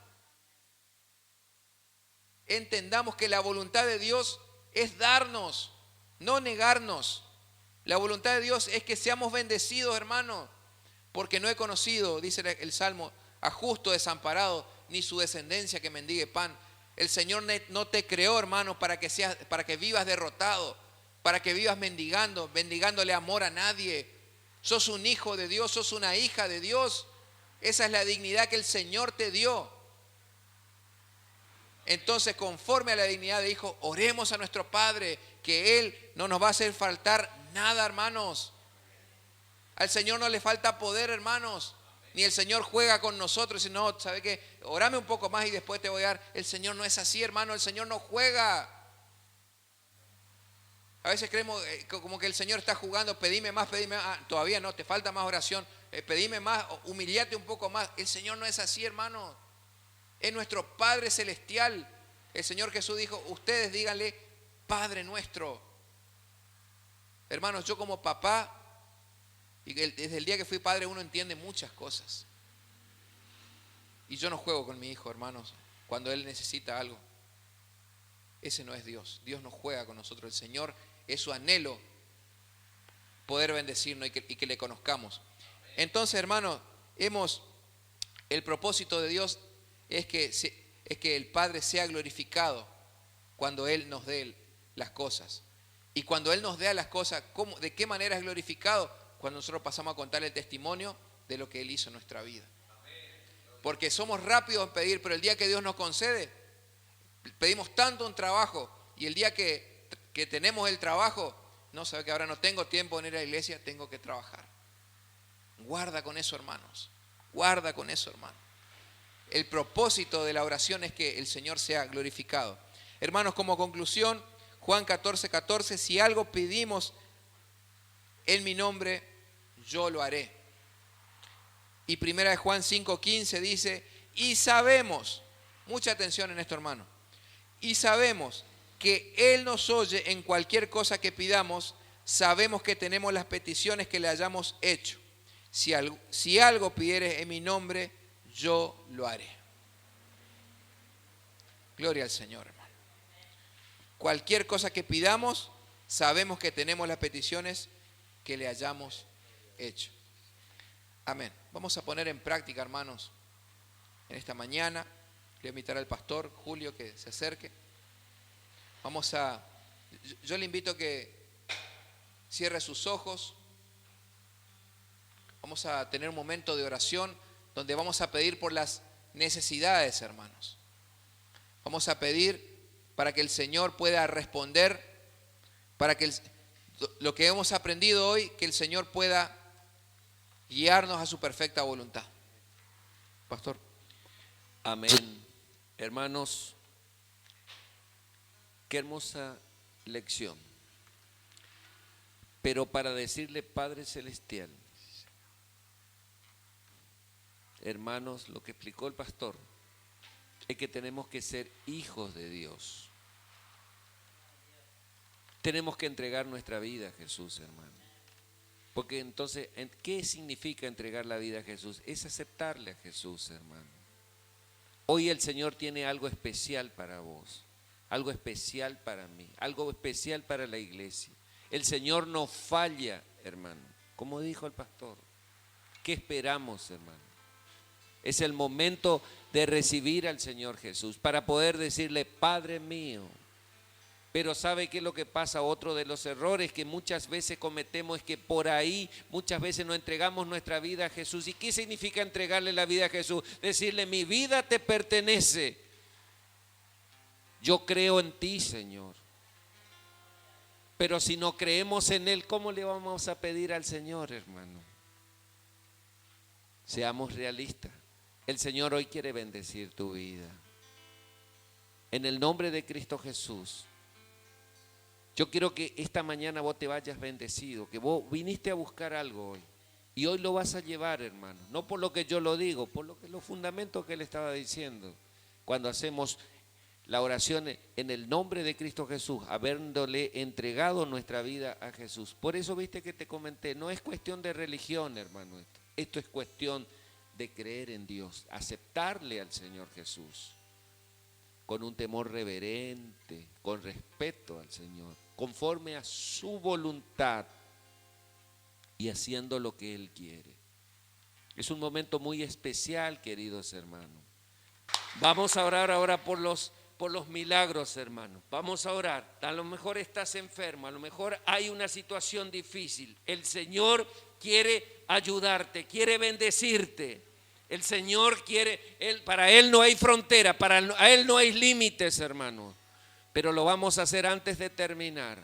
Entendamos que la voluntad de Dios es darnos, no negarnos. La voluntad de Dios es que seamos bendecidos, hermano, porque no he conocido, dice el Salmo, a justo desamparado, ni su descendencia que mendigue pan. El Señor no te creó, hermano, para que vivas derrotado, para que vivas mendigándole amor a nadie. Sos un hijo de Dios, sos una hija de Dios. Esa es la dignidad que el Señor te dio. Entonces, conforme a la dignidad de hijo, oremos a nuestro Padre, que Él no nos va a hacer faltar nada, hermanos. Al Señor no le falta poder, hermanos. Ni el Señor juega con nosotros y dice, no, ¿sabe qué? Orame un poco más y después te voy a dar. El Señor no es así, hermano. El Señor no juega. A veces creemos como que el Señor está jugando, pedime más, todavía no, te falta más oración, pedime más, humillate un poco más. El Señor no es así, hermano. Es nuestro Padre celestial. El Señor Jesús dijo, ustedes díganle, Padre nuestro. Hermanos, yo como papá, y desde el día que fui padre uno entiende muchas cosas. Y yo no juego con mi hijo, hermanos, cuando él necesita algo. Ese no es Dios. Dios no juega con nosotros. El Señor es su anhelo poder bendecirnos y que le conozcamos. Entonces, hermanos, el propósito de Dios es que el Padre sea glorificado cuando Él nos dé las cosas. Y cuando Él nos dé las cosas, ¿de qué manera es glorificado? Cuando nosotros pasamos a contar el testimonio de lo que Él hizo en nuestra vida. Porque somos rápidos en pedir, pero el día que Dios nos concede, pedimos tanto un trabajo, y el día que tenemos el trabajo, no, sabe que ahora no tengo tiempo en ir a la iglesia, tengo que trabajar. Guarda con eso, hermanos. Guarda con eso, hermano. El propósito de la oración es que el Señor sea glorificado. Hermanos, como conclusión, Juan 14:14, si algo pedimos en mi nombre, yo lo haré. Y primera de Juan 5:15 dice, y sabemos, mucha atención en esto, hermano, y sabemos que Él nos oye en cualquier cosa que pidamos, sabemos que tenemos las peticiones que le hayamos hecho. Si algo pidieres en mi nombre, yo lo haré. Gloria al Señor, hermano. Cualquier cosa que pidamos, sabemos que tenemos las peticiones que le hayamos hecho. Amén. Vamos a poner en práctica, hermanos, en esta mañana. Voy a invitar al pastor Julio que se acerque. Yo le invito a que cierre sus ojos. Vamos a tener un momento de oración donde vamos a pedir por las necesidades, hermanos. Vamos a pedir para que el Señor pueda responder, para que lo que hemos aprendido hoy, que el Señor pueda guiarnos a su perfecta voluntad. Pastor. Amén. Hermanos, qué hermosa lección. Pero para decirle Padre Celestial, hermanos, lo que explicó el pastor es que tenemos que ser hijos de Dios. Tenemos que entregar nuestra vida a Jesús, hermano. Porque entonces, ¿qué significa entregar la vida a Jesús? Es aceptarle a Jesús, hermano. Hoy el Señor tiene algo especial para vos. algo especial para mí, algo especial para la iglesia. El Señor no falla, hermano, como dijo el pastor. ¿Qué esperamos, hermano? Es el momento de recibir al Señor Jesús para poder decirle, Padre mío. Pero ¿sabe qué es lo que pasa? Otro de los errores que muchas veces cometemos es que por ahí muchas veces no entregamos nuestra vida a Jesús. ¿Y qué significa entregarle la vida a Jesús? Decirle, mi vida te pertenece. Yo creo en ti, Señor. Pero si no creemos en Él, ¿cómo le vamos a pedir al Señor, hermano? Seamos realistas. El Señor hoy quiere bendecir tu vida. En el nombre de Cristo Jesús. Yo quiero que esta mañana vos te vayas bendecido, que vos viniste a buscar algo hoy. Y hoy lo vas a llevar, hermano. No por lo que yo lo digo, por los fundamentos que él estaba diciendo. Cuando hacemos la oración en el nombre de Cristo Jesús, habiéndole entregado nuestra vida a Jesús. Por eso viste que te comenté, no es cuestión de religión, hermano. Esto es cuestión de creer en Dios, aceptarle al Señor Jesús. Con un temor reverente, con respeto al Señor, conforme a su voluntad y haciendo lo que Él quiere. Es un momento muy especial, queridos hermanos. Vamos a orar ahora por los milagros, hermanos. Vamos a orar. A lo mejor estás enfermo, a lo mejor hay una situación difícil. El Señor quiere ayudarte, quiere bendecirte. El Señor quiere, para Él no hay frontera, para Él no hay límites, hermano. Pero lo vamos a hacer antes de terminar.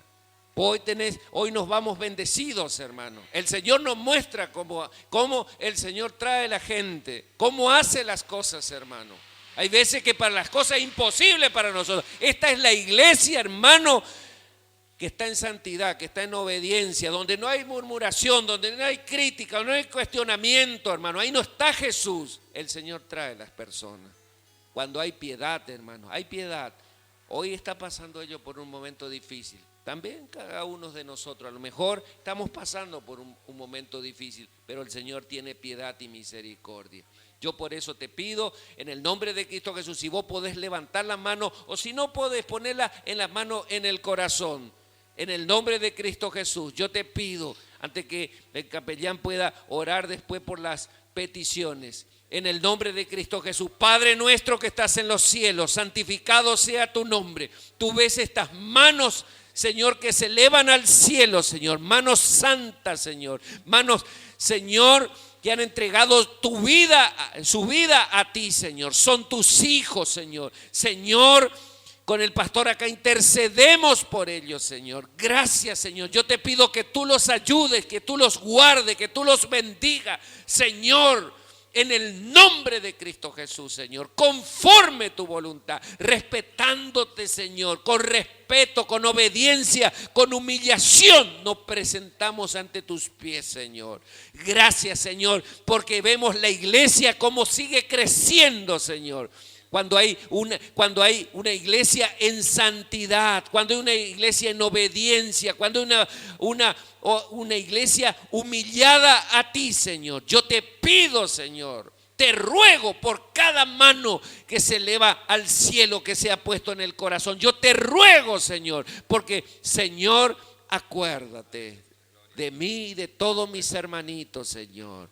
Hoy nos vamos bendecidos, hermano. El Señor nos muestra cómo el Señor trae a la gente, cómo hace las cosas, hermano. Hay veces que para las cosas es imposible para nosotros. Esta es la iglesia, hermano, que está en santidad, que está en obediencia, donde no hay murmuración, donde no hay crítica, donde no hay cuestionamiento, hermano. Ahí no está Jesús. El Señor trae a las personas. Cuando hay piedad, hermano, hay piedad. Hoy está pasando ello por un momento difícil. También cada uno de nosotros, a lo mejor estamos pasando por un momento difícil, pero el Señor tiene piedad y misericordia. Yo por eso te pido en el nombre de Cristo Jesús, si vos podés levantar la mano o si no podés ponerla en la mano en el corazón. En el nombre de Cristo Jesús, yo te pido, antes que el capellán pueda orar después por las peticiones, en el nombre de Cristo Jesús, Padre nuestro que estás en los cielos, santificado sea tu nombre. Tú ves estas manos, Señor, que se elevan al cielo, Señor, manos santas, Señor, manos, Señor, que han entregado su vida a ti, Señor. Son tus hijos, Señor. Señor, con el pastor acá intercedemos por ellos, Señor. Gracias, Señor. Yo te pido que tú los ayudes, que tú los guardes, que tú los bendigas, Señor, en el nombre de Cristo Jesús, Señor, conforme tu voluntad, respetándote, Señor, con respeto, con obediencia, con humillación, nos presentamos ante tus pies, Señor. Gracias, Señor, porque vemos la iglesia como sigue creciendo, Señor. Cuando hay una iglesia en santidad, cuando hay una iglesia en obediencia, cuando hay una iglesia humillada a ti, Señor. Yo te pido, Señor, te ruego por cada mano que se eleva al cielo, que se ha puesto en el corazón. Yo te ruego, Señor, porque, Señor, acuérdate de mí y de todos mis hermanitos, Señor.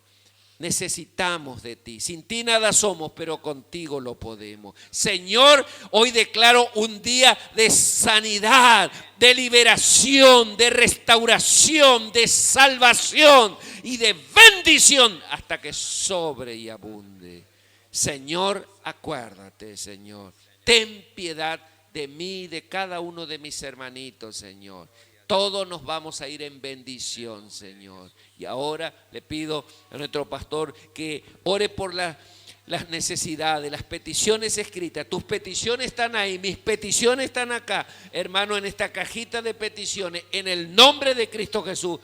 Necesitamos de ti. Sin ti nada somos, pero contigo lo podemos. Señor, hoy declaro un día de sanidad, de liberación, de restauración, de salvación y de bendición hasta que sobre y abunde. Señor, acuérdate, Señor. Ten piedad de mí y de cada uno de mis hermanitos, Señor. Todos nos vamos a ir en bendición, Señor. Y ahora le pido a nuestro pastor que ore por las necesidades, las peticiones escritas. Tus peticiones están ahí, mis peticiones están acá, hermano, en esta cajita de peticiones. En el nombre de Cristo Jesús,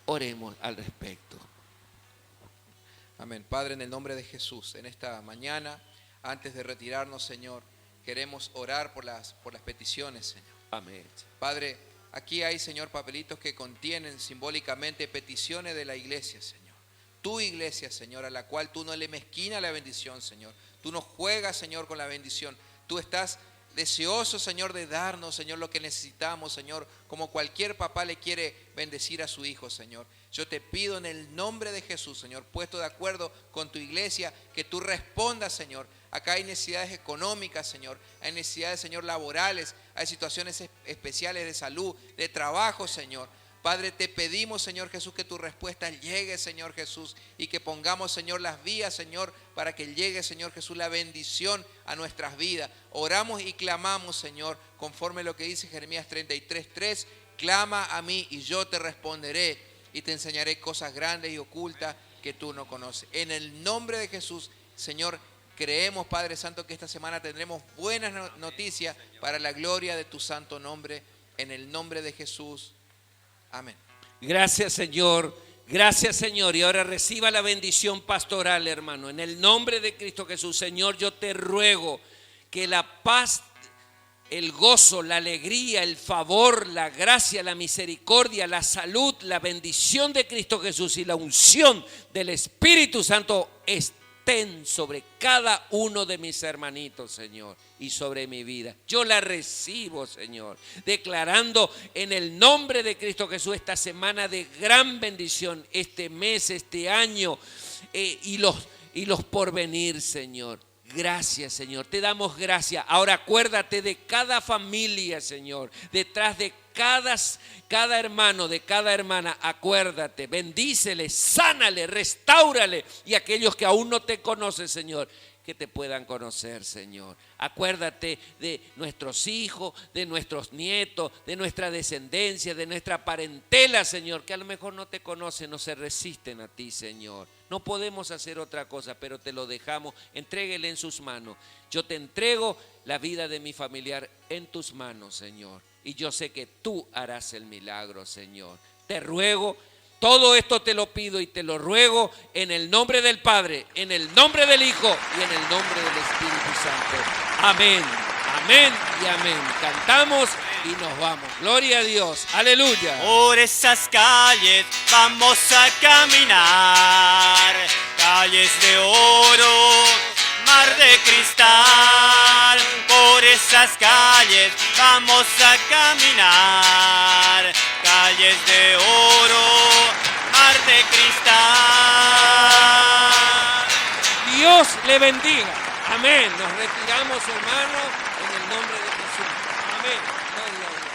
oremos al respecto. Amén. Padre, en el nombre de Jesús, en esta mañana, antes de retirarnos, Señor, queremos orar por las peticiones, Señor. Amén. Padre, aquí hay, Señor, papelitos que contienen simbólicamente peticiones de la iglesia, Señor. Tu iglesia, Señor, a la cual tú no le mezquinas la bendición, Señor. Tú no juegas, Señor, con la bendición. Tú estás deseoso, Señor, de darnos, Señor, lo que necesitamos, Señor, como cualquier papá le quiere bendecir a su hijo, Señor. Yo te pido en el nombre de Jesús, Señor, puesto de acuerdo con tu iglesia, que tú respondas, Señor. Acá hay necesidades económicas, Señor, hay necesidades, Señor, laborales, hay situaciones especiales de salud, de trabajo, Señor. Padre, te pedimos, Señor Jesús, que tu respuesta llegue, Señor Jesús, y que pongamos, Señor, las vías, Señor, para que llegue, Señor Jesús, la bendición a nuestras vidas. Oramos y clamamos, Señor, conforme a lo que dice Jeremías 33:3, clama a mí y yo te responderé y te enseñaré cosas grandes y ocultas que tú no conoces. En el nombre de Jesús, Señor, creemos, Padre Santo, que esta semana tendremos buenas noticias para la gloria de tu santo nombre, en el nombre de Jesús. Amén. Gracias, Señor. Gracias, Señor. Y ahora reciba la bendición pastoral, hermano. En el nombre de Cristo Jesús, Señor, yo te ruego que la paz, el gozo, la alegría, el favor, la gracia, la misericordia, la salud, la bendición de Cristo Jesús y la unción del Espíritu Santo estén sobre cada uno de mis hermanitos, Señor, y sobre mi vida. Yo la recibo, Señor, declarando en el nombre de Cristo Jesús esta semana de gran bendición, este mes, este año y los porvenir, Señor. Gracias, Señor, te damos gracias. Ahora acuérdate de cada familia, Señor, detrás de cada hermano, de cada hermana, acuérdate, bendícele, sánale, restáurale, y aquellos que aún no te conocen, Señor, que te puedan conocer, Señor. Acuérdate de nuestros hijos, de nuestros nietos, de nuestra descendencia, de nuestra parentela, Señor, que a lo mejor no te conocen, no se resisten a ti, Señor. No podemos hacer otra cosa, pero te lo dejamos. Entréguele en sus manos. Yo te entrego la vida de mi familiar en tus manos, Señor. Y yo sé que tú harás el milagro, Señor. Te ruego, todo esto te lo pido y te lo ruego en el nombre del Padre, en el nombre del Hijo y en el nombre del Espíritu Santo. Amén, amén y amén. Cantamos y nos vamos. Gloria a Dios. Aleluya. Por esas calles vamos a caminar, calles de oro, mar de cristal. Por esas calles vamos a caminar, calles de oro, mar de cristal. Dios le bendiga. Amén. Nos retiramos, hermanos, en el nombre de Jesús. Amén. Gloria a Dios.